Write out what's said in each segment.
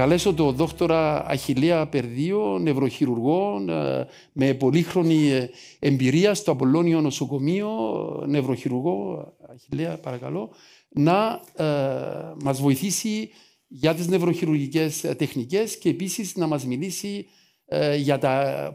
καλέσω τον δόκτορα Αχιλλέα Περδίο, νευροχειρουργό με πολύχρονη εμπειρία στο Απολλώνιο Νοσοκομείο, νευροχειρουργό. Αχιλλέα, παρακαλώ, να μας βοηθήσει για τις νευροχειρουργικές τεχνικές και επίσης να μας μιλήσει για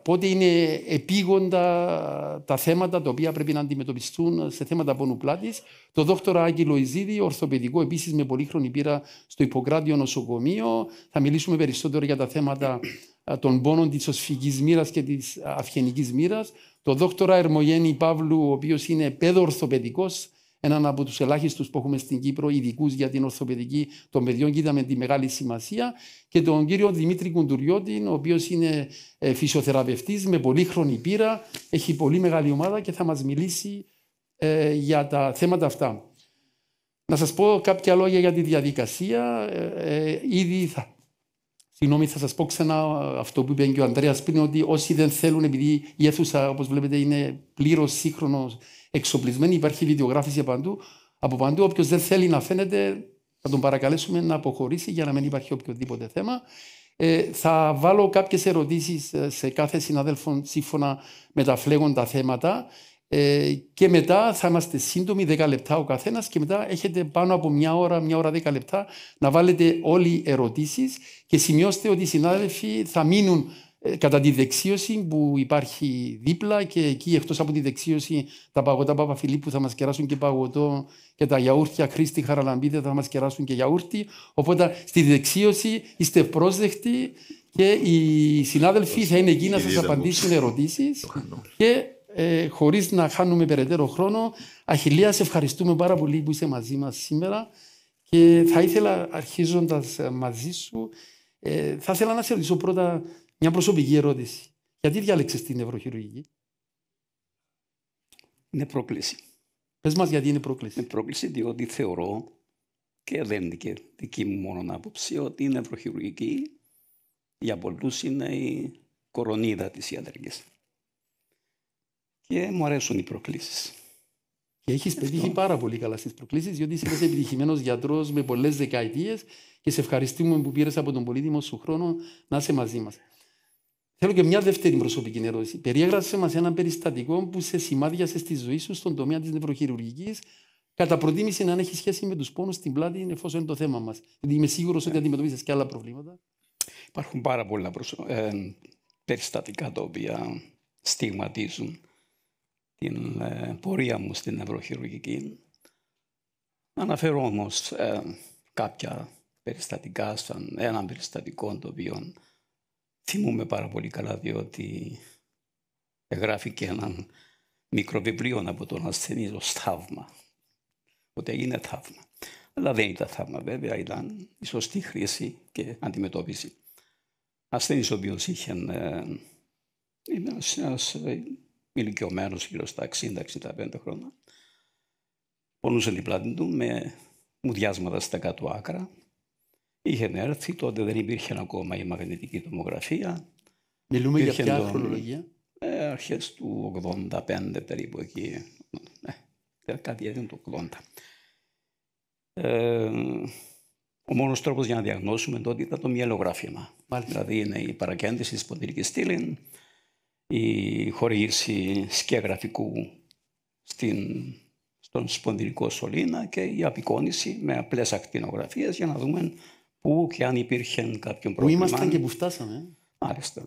πότε είναι επίγοντα τα θέματα τα οποία πρέπει να αντιμετωπιστούν σε θέματα πόνου πλάτης. Το δόκτορα Άγγελο Ιζίδη, ορθοπαιδικό, επίσης με πολύχρονη πείρα στο Ιπποκράτιο Νοσοκομείο. Θα μιλήσουμε περισσότερο για τα θέματα των πόνων της οσφυγικής μοίρας και της αυγενικής μοίρας. Το δόκτορα Ερμογέννη Παύλου, ο οποίος είναι παιδοορθοπαιδικός, έναν από τους ελάχιστους που έχουμε στην Κύπρο, ειδικούς για την ορθοπαιδική των παιδιών, και είδαμε τη μεγάλη σημασία. Και τον κύριο Δημήτρη Κουντουριώτη, ο οποίος είναι φυσιοθεραπευτής με πολύχρονη πείρα, έχει πολύ μεγάλη ομάδα και θα μας μιλήσει για τα θέματα αυτά. Να σας πω κάποια λόγια για τη διαδικασία. Συγγνώμη, θα σας πω ξανά αυτό που είπε και ο Ανδρέας πριν, ότι όσοι δεν θέλουν, επειδή η αίθουσα, όπως βλέπετε, είναι πλήρως σύγχρονος εξοπλισμένη, υπάρχει βιντεογράφηση από παντού. Όποιος δεν θέλει να φαίνεται, θα τον παρακαλέσουμε να αποχωρήσει για να μην υπάρχει οποιοδήποτε θέμα. Θα βάλω κάποιες ερωτήσεις σε κάθε συνάδελφο σύμφωνα με τα φλέγοντα θέματα και μετά θα είμαστε σύντομοι, 10 λεπτά ο καθένας, και μετά έχετε πάνω από μια ώρα 10 λεπτά να βάλετε όλοι ερωτήσεις και σημειώστε ότι οι συνάδελφοι θα μείνουν κατά τη δεξίωση που υπάρχει δίπλα, και εκεί εκτός από τη δεξίωση τα παγωτά Παπαφιλίππου θα μας κεράσουν και παγωτό, και τα γιαούρτια Χρήστη Χαραλαμπίδε θα μας κεράσουν και γιαούρτι. Οπότε στη δεξίωση είστε πρόσδεκτοι και οι συνάδελφοι θα είναι εκεί να σας απαντήσουν ερωτήσεις. Και χωρίς να χάνουμε περαιτέρω χρόνο, Αχιλλέα, σε ευχαριστούμε πάρα πολύ που είσαι μαζί μας σήμερα, και θα ήθελα, αρχίζοντας μαζί σου, θα ήθελα να σε ρωτήσω πρώτα μια προσωπική ερώτηση. Γιατί διάλεξες την νευροχειρουργική? Είναι πρόκληση. Πες μας γιατί είναι πρόκληση. Είναι πρόκληση διότι θεωρώ, και δεν είναι και δική μου μόνο άποψη, ότι η νευροχειρουργική για πολλούς είναι η κορονίδα της ιατρικής. Και μου αρέσουν οι προκλήσεις. Και έχεις πετύχει πάρα πολύ καλά στις προκλήσεις, διότι είσαι ένας επιτυχημένος γιατρός με πολλές δεκαετίες και σε ευχαριστούμε που πήρες από τον πολύτιμο σου χρόνο να είσαι μαζί μας. Θέλω και μια δεύτερη προσωπική ερώτηση. Περιέγραψε μας ένα περιστατικό που σε σημάδιασε στη ζωή σου στον τομέα της νευροχειρουργικής, κατά προτίμηση να έχει σχέση με τους πόνους στην πλάτη, εφόσον είναι το θέμα μας. Γιατί είμαι σίγουρος ότι αντιμετωπίζεις και άλλα προβλήματα. Υπάρχουν πάρα πολλά περιστατικά τα οποία στιγματίζουν την πορεία μου στην νευροχειρουργική. Αναφέρω όμως κάποια περιστατικά, σαν ένα περιστατικό το οποίο θυμούμαι πάρα πολύ καλά, διότι γράφηκε ένα μικρό βιβλίο από τον ασθενή, το θαύμα. Ότι έγινε θαύμα. Αλλά δεν ήταν θαύμα, βέβαια, ήταν η σωστή χρήση και αντιμετώπιση. Ασθενής ο οποίος είχε ένας ηλικιωμένος γύρω στα 60-65 χρόνια. Πονούσε την πλάτη του με μουδιάσματα στα κάτω άκρα. Είχε έρθει, τότε δεν υπήρχε ακόμα η μαγνητική τομογραφία. Μιλούμε για ποια χρονολογία? Αρχές του 85 περίπου εκεί. Κάτι έγινε το 80. Ο μόνος τρόπος για να διαγνώσουμε τότε ήταν το μυελογράφημα. Δηλαδή είναι η παρακέντηση της σπονδυλικής στήλης, η χορήγηση σκιαγραφικού στον σπονδυλικό σωλήνα και η απεικόνιση με απλές ακτινογραφίες για να δούμε πού και αν υπήρχε κάποιον πρόβλημα. Πού ήμασταν και πού φτάσαμε. Άρεστα.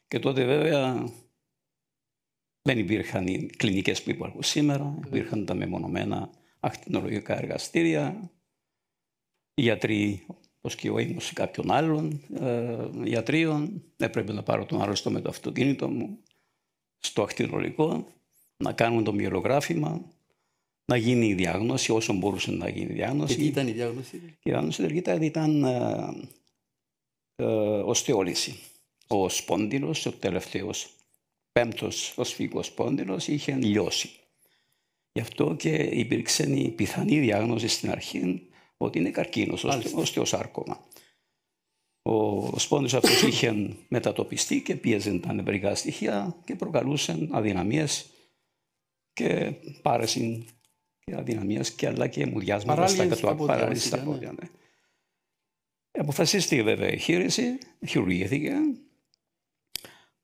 Και τότε βέβαια δεν υπήρχαν οι κλινικές που υπάρχουν σήμερα, υπήρχαν τα μεμονωμένα ακτινολογικά εργαστήρια, οι γιατροί, όπως και ο ήμουν κάποιων άλλων γιατρίων, έπρεπε να πάρω τον άρρωστο με το αυτοκίνητο μου στο ακτινολογικό, να κάνουν το μυελογράφημα, να γίνει η διάγνωση όσο μπορούσε να γίνει η διάγνωση. Και τι ήταν η διάγνωση? Η διάγνωση ήταν οστεόλυση. Ο σπόνδυλος, ο τελευταίος πέμπτος οσφυγικός σπόνδυλος, είχε λιώσει. Γι' αυτό και υπήρξε η πιθανή διάγνωση στην αρχή ότι είναι καρκίνος, οστεοσάρκωμα. Ο σπόνδυλος αυτός είχε μετατοπιστεί και πίεζε τα νευρικά στοιχεία και προκαλούσε αδυναμίες και πάρεση και αδυναμίες και αλλά και μουδιάσματα στα πόδια. Ναι. Αποφασίστηκε βέβαια η χείριση, χειρουργήθηκε.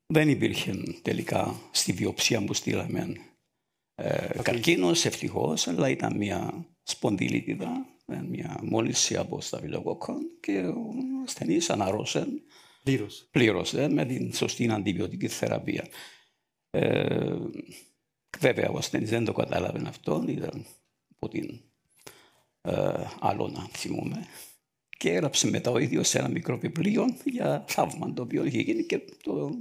Δεν υπήρχε τελικά στη βιοψία που στείλαμε καρκίνος, ευτυχώς, αλλά ήταν μια σπονδυλίτιδα, μια μόλυνση από σταφυλοκόκκων και ο ασθενής αναρρώσε πλήρως με την σωστή αντιβιωτική θεραπεία. Βέβαια ο ασθενής δεν το κατάλαβε αυτό, ήταν από την Άλωνα, θυμούμε, και έγραψε μετά ο ίδιος σε ένα μικρό βιβλίο για θαύμα το οποίο είχε γίνει και το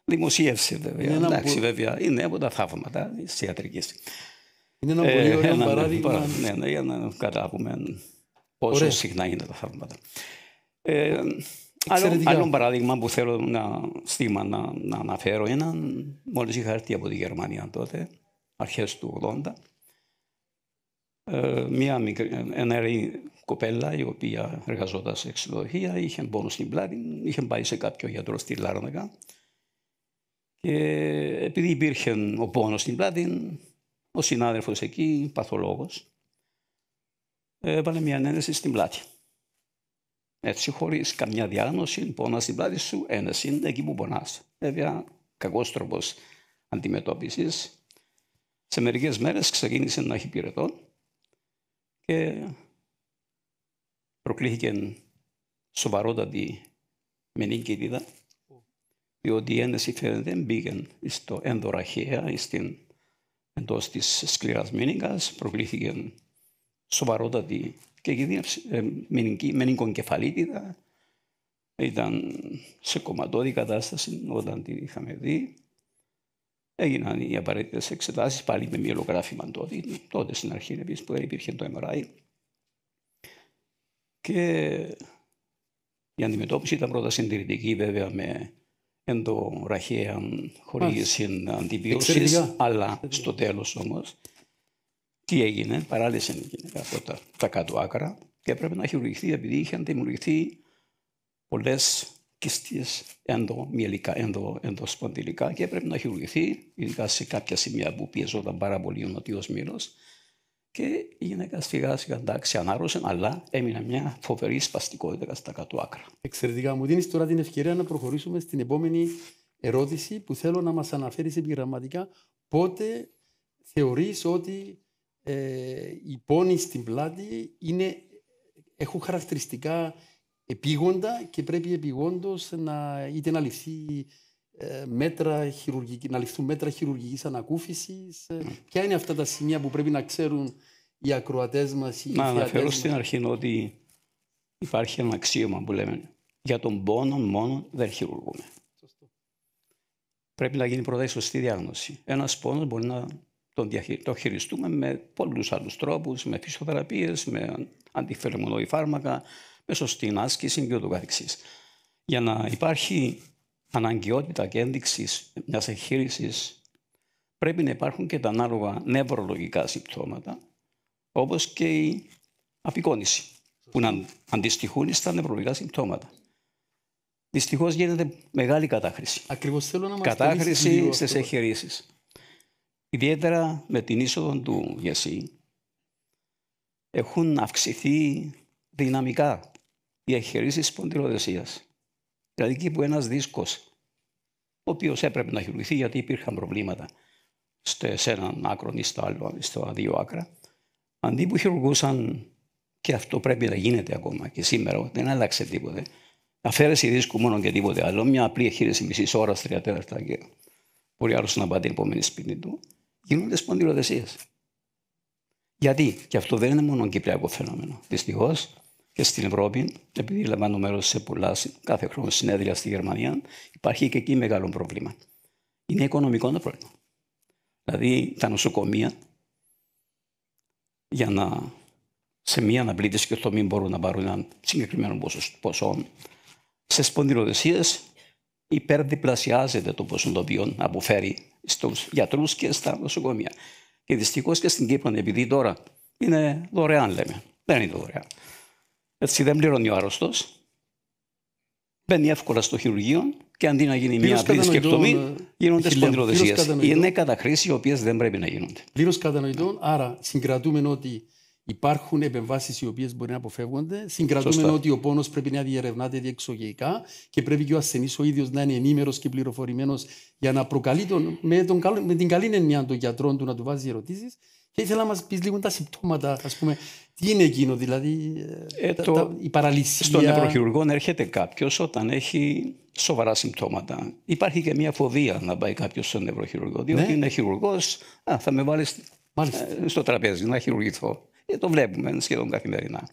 δημοσίευσε βέβαια. Εντάξει, βέβαια, είναι από τα θαύματα της ιατρικής. Είναι ένα πολύ ωραίο παράδειγμα. Ναι, για να καταλάβουμε πόσο συχνά είναι τα θαύματα. Άλλο παράδειγμα που θέλω να αναφέρω είναι μόλις είχα έρθει από τη Γερμανία τότε, αρχές του 80, μια νεαρή κοπέλα η οποία εργαζόταν σε ξενοδοχεία, είχε πόνο στην πλάτη, είχε πάει σε κάποιο γιατρό στη Λάρνακα και επειδή υπήρχε ο πόνος στην πλάτη, ο συνάδελφος εκεί, παθολόγος, έβαλε μια ένεση στην πλάτη. Έτσι, χωρίς καμιά διάγνωση, πόνα στην πλάτη σου, ένεση εκεί που πονάς. Βέβαια, κακός τρόπος αντιμετώπισης. Σε μερικές μέρες ξεκίνησε να έχει πυρετό και προκλήθηκε σοβαρότατη μενικίτιδα, διότι η ένεση φαίνεται μπήκε στο ενδοραχαία, εντός της σκληράς μήνυκας, προκλήθηκε σοβαρότατη και κινδύνευσε μενικοκεφαλίτιδα. Ήταν σε κομματώδη κατάσταση όταν την είχαμε δει. Έγιναν οι απαραίτητες εξετάσεις, πάλι με μυελογράφημα τότε στην αρχή επίσης που δεν υπήρχε το MRI. Και η αντιμετώπιση ήταν πρώτα συντηρητική βέβαια με ενδοραχαία χορήγηση αντιβίωσης, αλλά στο τέλος όμως τι έγινε, παράλυσε από τα κάτω άκρα και έπρεπε να χειρουργηθεί επειδή είχαν δημιουργηθεί πολλές κίστες ενδοσπονδυλικά και έπρεπε να χειρουργηθεί, ειδικά σε κάποια σημεία που πιεζόταν πάρα πολύ ο νοτιός μήλος. Και η γυναίκα σιγά σιγά εντάξει ανάρρωσε, αλλά έμεινε μια φοβερή σπαστικότητα στα κάτω άκρα. Εξαιρετικά. Μου δίνεις τώρα την ευκαιρία να προχωρήσουμε στην επόμενη ερώτηση που θέλω να μας αναφέρεις επιγραμματικά. Πότε θεωρείς ότι οι πόνοι στην πλάτη έχουν χαρακτηριστικά επίγοντα και πρέπει επιγόντως είτε να ληφθεί να ληφθούν μέτρα χειρουργικής ανακούφισης. Ποια είναι αυτά τα σημεία που πρέπει να ξέρουν οι ακροατές μας? Να αναφέρω στην αρχή ότι υπάρχει ένα αξίωμα που λέμε για τον πόνο μόνο δεν χειρουργούμε. Σωστό. Πρέπει να γίνει πρώτα η σωστή διάγνωση. Ένας πόνος μπορεί να το χειριστούμε με πολλούς άλλους τρόπους, με φυσιοθεραπείες, με αντιφερμονώδη φάρμακα, με σωστή άσκηση και ούτω καθεξής. Για να υπάρχει αναγκαιότητα και ένδειξη μιας εγχείρησης, πρέπει να υπάρχουν και τα ανάλογα νευρολογικά συμπτώματα, όπως και η απεικόνηση, που να αντιστοιχούν στα νευρολογικά συμπτώματα. Δυστυχώς γίνεται μεγάλη κατάχρηση. Ακριβώς θέλω να μας κατάχρηση στις εγχειρήσεις. Ιδιαίτερα με την είσοδο του ΓΕΣΥ έχουν αυξηθεί δυναμικά οι εγχειρήσεις σπονδυλοδεσίας. Δηλαδή εκεί που ένας δίσκος, ο οποίος έπρεπε να χειρουργηθεί γιατί υπήρχαν προβλήματα σε έναν άκρο ή στο άλλο, στο δύο άκρα, αντί που χειρουργούσαν, και αυτό πρέπει να γίνεται ακόμα και σήμερα, δεν άλλαξε τίποτε, αφαίρεση δίσκου μόνο και τίποτε άλλο, μια απλή εγχείρηση μισής ώρας, 3 τέταρτα και μπορεί άλλος να πάει την επόμενη σπίτι του, γίνονται σπονδυλοδεσίες. Γιατί, και αυτό δεν είναι μόνο κυπριακό φαινόμενο. Δυστυχώς και στην Ευρώπη, επειδή λαμβάνω μέρος σε πολλά κάθε χρόνο συνέδρια στη Γερμανία, υπάρχει και εκεί μεγάλο πρόβλημα. Είναι οικονομικό το πρόβλημα. Δηλαδή τα νοσοκομεία, σε μία αναπλήτηση και μην μπορούν να πάρουν ένα συγκεκριμένο ποσό, σε σπονδυλοδεσίες υπερδιπλασιάζεται το ποσό το οποίο αποφέρει στους γιατρούς και στα νοσοκομεία. Και δυστυχώς και στην Κύπρο, επειδή τώρα είναι δωρεάν, λέμε. Δεν είναι δωρεάν. Έτσι δεν πληρώνει ο άρρωστος, μπαίνει εύκολα στο χειρουργείο και αντί να γίνει μια απλή σκεπτομή, γίνονται σπονδυλοδεσίες. Είναι καταχρήσεις οι οποίες δεν πρέπει να γίνονται. Πλήρως κατανοητών, άρα συγκρατούμε ότι Υπάρχουν επεμβάσεις οι οποίες μπορεί να αποφεύγονται. Συγκρατούμε ότι ο πόνος πρέπει να διερευνάται διεξογεϊκά και πρέπει και ο ασθενής ο ίδιος να είναι ενήμερος και πληροφορημένος για να προκαλεί με την καλή έννοια των γιατρών του να του βάζει ερωτήσεις. Και ήθελα να μας πεις λίγο τα συμπτώματα, ας πούμε, τι είναι εκείνο, δηλαδή η παραλυσία. Στον νευροχειρουργό έρχεται κάποιος όταν έχει σοβαρά συμπτώματα. Υπάρχει και μια φοβία να πάει κάποιος στον νευροχειρουργό, διότι είναι χειρουργός, θα με βάλεις στο τραπέζι να χειρουργηθώ. Το βλέπουμε σχεδόν καθημερινά.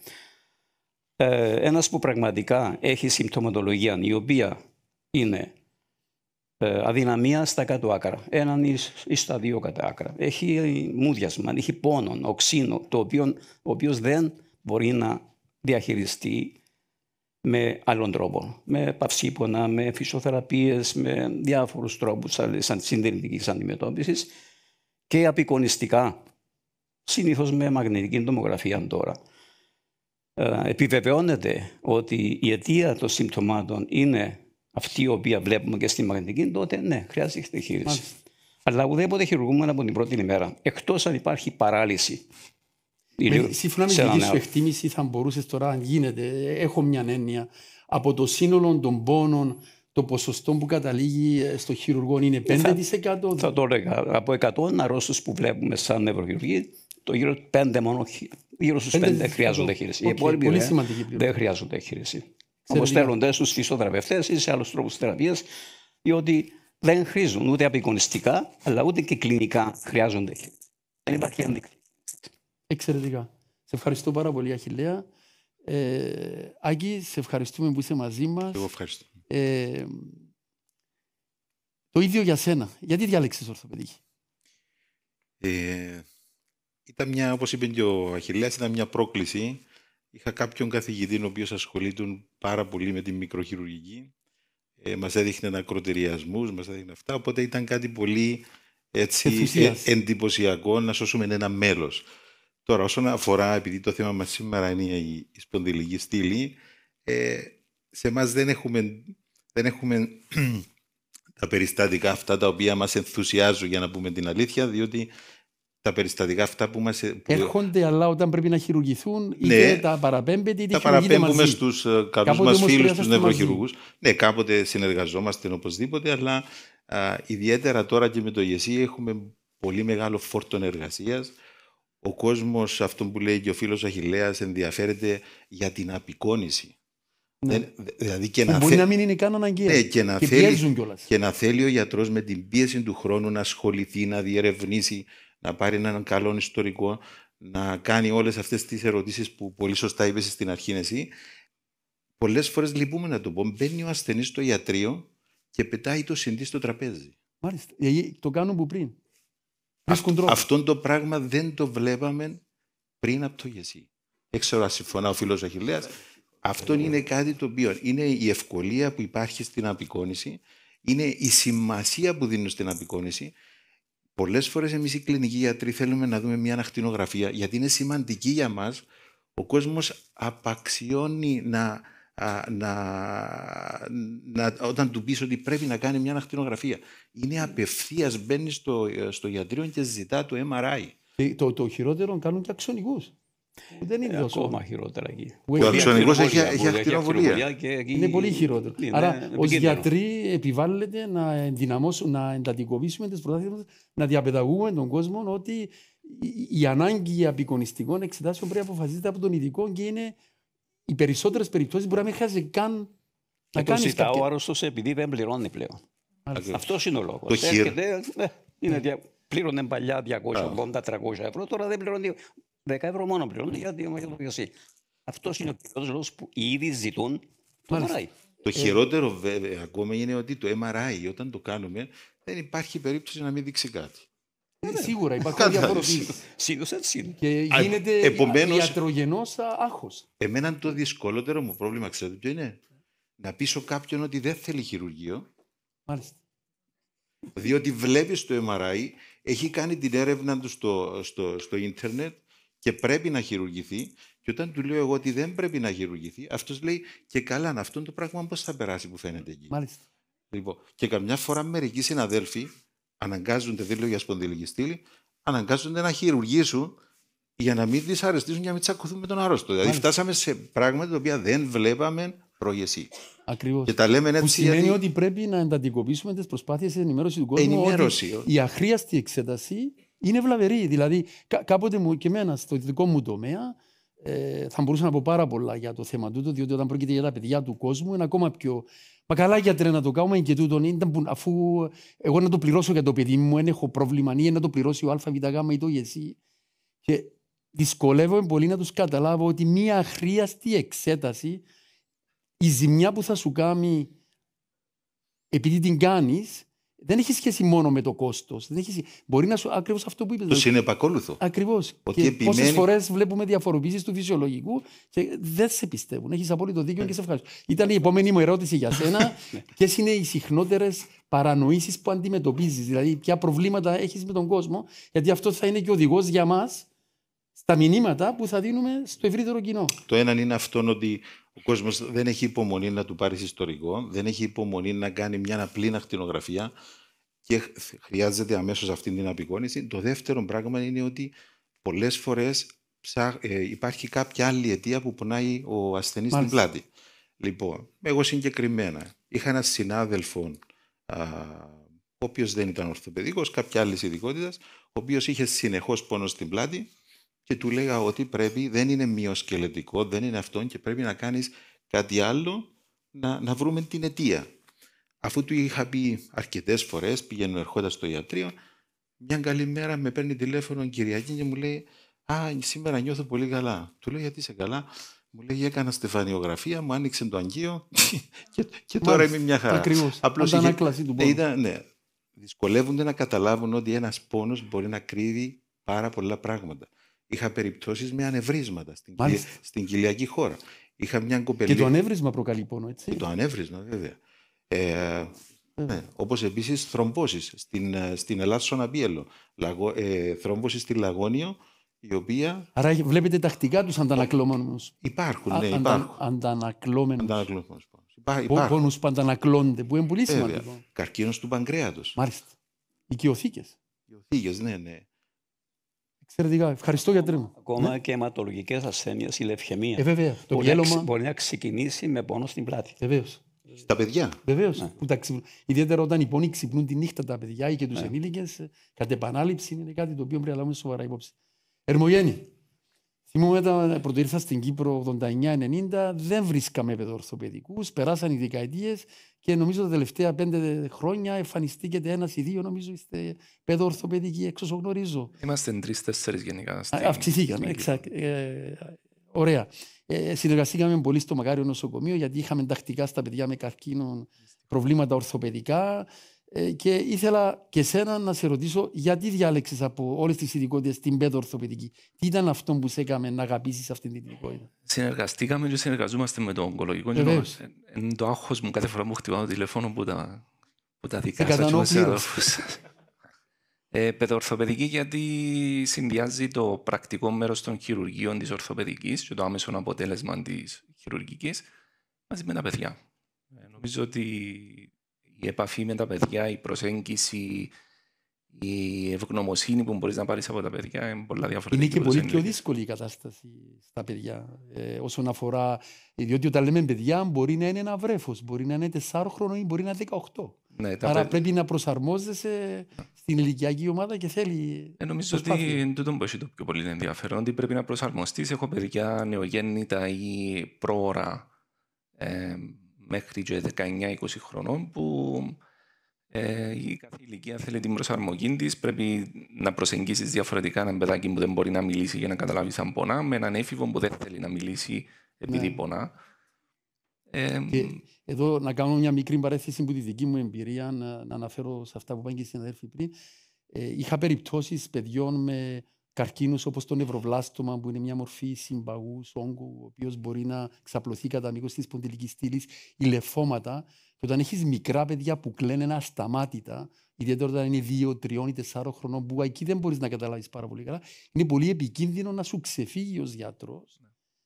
Ένας που πραγματικά έχει συμπτωματολογία η οποία είναι αδυναμία στα κάτω άκρα, έναν ή στα δύο κάτω άκρα. Έχει μούδιασμα, έχει πόνο, οξύνο, ο οποίος δεν μπορεί να διαχειριστεί με άλλον τρόπο. Με παυσίπονα, με φυσιοθεραπείες, με διάφορους τρόπους συντηρητικής αντιμετώπισης και απεικονιστικά, συνήθως με μαγνητική τομογραφία τώρα. Επιβεβαιώνεται ότι η αιτία των συμπτωμάτων είναι αυτή η οποία βλέπουμε και στη μαγνητική, τότε ναι, χρειάζεται διαχείριση. Αλλά ουδέποτε χειρουργούμε από την πρώτη ημέρα, εκτός αν υπάρχει παράλυση. Σύμφωνα με τη δική σου εκτίμηση, θα μπορούσες τώρα, αν γίνεται, έχω μια έννοια, από το σύνολο των πόνων, το ποσοστό που καταλήγει στο χειρουργό είναι 5%. Θα το έλεγα. Από 100 αρρώστους που βλέπουμε σαν νευροχειρουργοί, το γύρω 5 μόνο, γύρω στους 5 χρειάζονται χείριση. Οι υπόλοιποι δεν χρειάζονται χείριση. Αποστέλλονται στους φυσιοθεραπευτές ή σε άλλους τρόπους θεραπείας, διότι δεν χρήζουν ούτε απεικονιστικά, αλλά ούτε και κλινικά χρειάζονται χείριση. Δεν υπάρχει ένδειξη. Εξαιρετικά. Σε ευχαριστώ πάρα πολύ, Αχιλλέα. Άκη, σε ευχαριστούμε που είσαι μαζί μας. Εγώ ευχαριστώ. Το ίδιο για σένα. Γιατί διάλεξες ορθοπαιδική? Ήταν μια, όπως είπε και ο Αχιλλέας, ήταν μια πρόκληση. Είχα κάποιον καθηγητή ο οποίος ασχολείται πάρα πολύ με τη μικροχειρουργική. Μας έδειχνε ακροτεριασμούς, μας έδειχνε αυτά. Οπότε ήταν κάτι πολύ εντυπωσιακό να σώσουμε ένα μέλος. Τώρα, όσον αφορά, επειδή το θέμα μας σήμερα είναι η σπονδυλική στήλη, σε εμάς δεν έχουμε τα περιστατικά αυτά τα οποία μας ενθουσιάζουν, για να πούμε την αλήθεια, διότι τα περιστατικά αυτά που μας... Έρχονται, αλλά όταν πρέπει να χειρουργηθούν, ναι, είτε τα παραπέμπετε, είτε τα παραπέμπουμε στους καλούς μας φίλους, τους νευροχειρουργούς. Ναι, κάποτε συνεργαζόμαστε οπωσδήποτε, αλλά ιδιαίτερα τώρα και με το ΙΕΣΥ έχουμε πολύ μεγάλο φόρτο εργασίας. Ο κόσμος, αυτό που λέει και ο φίλος Αχιλλέας, ενδιαφέρεται για την απεικόνηση. Ναι. Δηλαδή μπορεί να μην είναι καν αναγκαία. Ναι, και να θέλει ο γιατρός με την πίεση του χρόνου να ασχοληθεί, να διερευνήσει, να πάρει έναν καλό ιστορικό, να κάνει όλες αυτές τις ερωτήσεις που πολύ σωστά είπες στην αρχή εσύ. Πολλές φορές λυπούμε να το πω. Μπαίνει ο ασθενής στο ιατρείο και πετάει το συντή στο τραπέζι. Μάλιστα. Το κάνουν που πριν. Αυτό το πράγμα δεν το βλέπαμε πριν από το ΙΕΣΥ. Δεν ξέρω αν συμφωνά ο φίλος Αχιλλέας. Αυτό είναι κάτι το οποίο είναι η ευκολία που υπάρχει στην απεικόνηση, είναι η σημασία που δίνουν στην απεικόνηση. Πολλές φορές εμείς οι κλινικοί γιατροί θέλουμε να δούμε μια ανακτηνογραφία, γιατί είναι σημαντική για μας. Ο κόσμος απαξιώνει όταν του πεις ότι πρέπει να κάνει μια ανακτηνογραφία. Είναι απευθείας, μπαίνει στο ιατρείο και ζητά το MRI. Το χειρότερο κάνουν και αξονικούς. Δεν είναι ακόμα χειρότερα εκεί. Ο αξονικός έχει ακτινοβολία. Είναι πολύ χειρότερο. Άρα, ως γιατροί επιβάλλεται να ενδυναμώσουμε, να εντατικοποιήσουμε τις προτάσεις μας, να διαπαιδαγούμε τον κόσμο ότι η ανάγκη απεικονιστικών εξετάσεων πρέπει να αποφασίζεται από τον ειδικό και είναι οι περισσότερες περιπτώσεις μπορεί να μην χρειάζεται καν να κάνεις κάποια... Το ζητά ο άρρωστος επειδή δεν πληρώνει πλέον. Αυτός είναι ο λόγος. Πλήρωνε παλιά 280-300 ευρώ, τώρα δεν πληρώνει 10 ευρώ μόνο πληρώνει γιατί αυτός είναι ο κύριος λόγος που ήδη ζητούν το MRI. Το χειρότερο βέβαια ακόμα είναι ότι το MRI όταν το κάνουμε δεν υπάρχει περίπτωση να μην δείξει κάτι. Σίγουρα υπάρχουν διαφοροποίησεις. Συνήθως έτσι είναι. Και γίνεται ιατρογενός άγχος. Εμένα το δυσκολότερο μου πρόβλημα, ξέρετε ποιο είναι? Να πείσω κάποιον ότι δεν θέλει χειρουργείο. Μάλιστα. Διότι βλέπεις το MRI, έχει κάνει την έρευνα του στο ίντερνετ και πρέπει να χειρουργηθεί. Και όταν του λέω εγώ ότι δεν πρέπει να χειρουργηθεί, αυτός λέει και καλά, αυτό το πράγμα πώς θα περάσει που φαίνεται εκεί. Μάλιστα. Λοιπόν, και καμιά φορά μερικοί συναδέλφοι αναγκάζονται, δεν λέω για σπονδυλική στήλη, αναγκάζονται να χειρουργήσουν για να μην δυσαρεστήσουν και να μην τσακωθούν με τον άρρωστο. Δηλαδή, φτάσαμε σε πράγματα τα οποία δεν βλέπαμε προγεσί. Ακριβώς. Και τα λέμε έτσι. Που σημαίνει ότι πρέπει να εντατικοποιήσουμε τις προσπάθειες ενημέρωση του κόσμου. Η αχρίαστη εξέταση είναι βλαβερή. Δηλαδή, κάποτε μου και εμένα στο δικό μου τομέα, θα μπορούσα να πω πάρα πολλά για το θέμα τούτο, διότι όταν πρόκειται για τα παιδιά του κόσμου είναι ακόμα πιο. Μα καλά, γιατρέ, να το κάνουμε και τούτον. Αφού εγώ να το πληρώσω για το παιδί μου, δεν έχω πρόβλημα, ή να το πληρώσει ο ΑΒΓ ή το ΓΕΣΥ. Και δυσκολεύομαι πολύ να τους καταλάβω ότι μία αχρίαστη εξέταση, η ζημιά που θα σου κάνει επειδή την κάνεις, δεν έχει σχέση μόνο με το κόστος. Μπορεί να σου. Ακριβώς αυτό που είπες. Το συνεπακόλουθο. Ακριβώς. Πόσες φορές βλέπουμε διαφοροποιήσεις του φυσιολογικού και δεν σε πιστεύουν. Έχεις απόλυτο δίκιο και σε ευχαριστώ. Ήταν η επόμενη μου ερώτηση για σένα. Ποιες είναι οι συχνότερες παρανοήσεις που αντιμετωπίζεις, δηλαδή ποια προβλήματα έχεις με τον κόσμο, γιατί αυτό θα είναι και οδηγός για μας στα μηνύματα που θα δίνουμε στο ευρύτερο κοινό. Το ένα είναι αυτό ότι ο κόσμος δεν έχει υπομονή να του πάρει ιστορικό, δεν έχει υπομονή να κάνει μια απλή ακτινογραφία και χρειάζεται αμέσως αυτή την απεικόνιση. Το δεύτερο πράγμα είναι ότι πολλές φορές υπάρχει κάποια άλλη αιτία που πονάει ο ασθενής στην πλάτη. Λοιπόν, εγώ συγκεκριμένα είχα έναν συνάδελφο, ο οποίος δεν ήταν ορθοπαιδικός, κάποια άλλη ειδικότητα, ο οποίος είχε συνεχώς πόνο στην πλάτη. Και του λέγα ότι δεν είναι μυοσκελετικό, δεν είναι αυτό και πρέπει να κάνεις κάτι άλλο να βρούμε την αιτία. Αφού του είχα πει αρκετές φορές, πηγαίνω ερχόντας στο ιατρείο, μια καλή μέρα με παίρνει τηλέφωνο Κυριακή και μου λέει σήμερα νιώθω πολύ καλά. Του λέω γιατί είσαι καλά? Μου λέει έκανα στεφανιογραφία, μου άνοιξε το αγγείο και τώρα είμαι μια χαρά. Ακριβώς, απλώς αντανάκλαση του πόνου. Δυσκολεύονται να καταλάβουν ότι ένας πόνος μπορεί να κρύβει πάρα πολλά πράγματα. Είχα περιπτώσεις με ανευρίσματα στην κοιλιακή χώρα. Είχα μια κοπελή. Και το ανέβρισμα προκαλεί πόνο, έτσι. Και το ανέβρισμα, βέβαια. Ναι. Όπως επίσης θρομβώσεις στην Ελλάδσονα Μπιέλο. Θρόμβωση στη Λαγόνιο, η οποία. Άρα βλέπετε τακτικά τους αντανακλώμενους. Υπάρχουν, ναι, υπάρχουν. Αντανακλώμενους. Πόνους που αντανακλώνται, που είναι πολύ σημαντικό. Καρκίνος του παγκρέατος. Μάλιστα. Οικειοθήκες. Οικειοθήκες, ναι. Εξαιρετικά. Ευχαριστώ, γιατρέ μου. Ακόμα και αιματολογικές ασθένειες, η λευχαιμία. Βέβαια. Μπορεί να ξεκινήσει με πόνο στην πλάτη. Βεβαίως. Στα παιδιά. Βεβαίως. Ιδιαίτερα όταν οι πόνοι ξυπνούν τη νύχτα τα παιδιά ή και τους ενήλικες, κατ' επανάληψη είναι κάτι το οποίο πρέπει να λάβουμε σοβαρά υπόψη. Ερμογέννη. Θυμούμαι όταν πρωτοήρθα στην Κύπρο 89-90, δεν βρίσκαμε παιδοορθοπαιδικούς, περάσαν οι δεκαετίες και νομίζω τα τελευταία 5 χρόνια εμφανιστήκεται ένας ή δύο, νομίζω είστε παιδοορθοπαιδικοί, εξ όσων γνωρίζω. Είμαστε 3-4 γενικά. Αυξηθήκαμε, ωραία. Συνεργαστήκαμε πολύ στο Μακάριο Νοσοκομείο γιατί είχαμε τακτικά στα παιδιά με καρκίνο προβλήματα ορθοπαιδικά. Και ήθελα και εσένα να σε ρωτήσω γιατί διάλεξες από όλες τις ειδικότητες την παιδοορθοπαιδική. Τι ήταν αυτό που σε έκαμε να αγαπήσεις αυτήν την ειδικότητα? Συνεργαστήκαμε και συνεργαζόμαστε με το ογκολογικό. Είναι το άγχος μου κάθε φορά που χτυπάω το τηλέφωνο που τα δικά σας. Παιδοορθοπαιδική γιατί συνδυάζει το πρακτικό μέρος των χειρουργείων της ορθοπαιδικής και το άμεσο αποτέλεσμα της χειρουργικής μαζί με τα παιδιά. Νομίζω ότι η επαφή με τα παιδιά, η προσέγγιση, η ευγνωμοσύνη που μπορείς να πάρεις από τα παιδιά είναι πολλά διαφορετική. Είναι και πολύ πιο δύσκολη η κατάσταση στα παιδιά όσον αφορά. Διότι όταν λέμε παιδιά, μπορεί να είναι ένα βρέφος, μπορεί να είναι 4 χρονών ή μπορεί να είναι 18. Ναι, άρα πρέπει να προσαρμόζεσαι στην ηλικιακή ομάδα και θέλει. Νομίζω ότι τούτο που έχει το πιο πολύ ενδιαφέρον, ότι πρέπει να προσαρμοστείς. Έχω παιδιά νεογέννητα ή πρόωρα μέχρι και 19-20 χρονών που η κάθε ηλικία θέλει την προσαρμογή της. Πρέπει να προσεγγίσεις διαφορετικά έναν παιδάκι που δεν μπορεί να μιλήσει για να καταλάβεις αν πονά, με έναν έφηβο που δεν θέλει να μιλήσει επειδή πονά. Και εδώ να κάνω μια μικρή παρέθεση που τη δική μου εμπειρία να αναφέρω σε αυτά που είπαν και οι συναδέλφοι πριν. Είχα περιπτώσεις παιδιών με καρκίνους όπως το νευροβλάστομα, που είναι μια μορφή συμπαγούς όγκου, ο οποίος μπορεί να ξαπλωθεί κατά μήκος της σπονδυλικής στήλης, ή λεφώματα. Και όταν έχεις μικρά παιδιά που κλαίνουν ασταμάτητα, ιδιαίτερα όταν είναι 2, 3 ή 4 χρονών, που εκεί δεν μπορείς να καταλάβεις πάρα πολύ καλά, είναι πολύ επικίνδυνο να σου ξεφύγει ως γιατρός,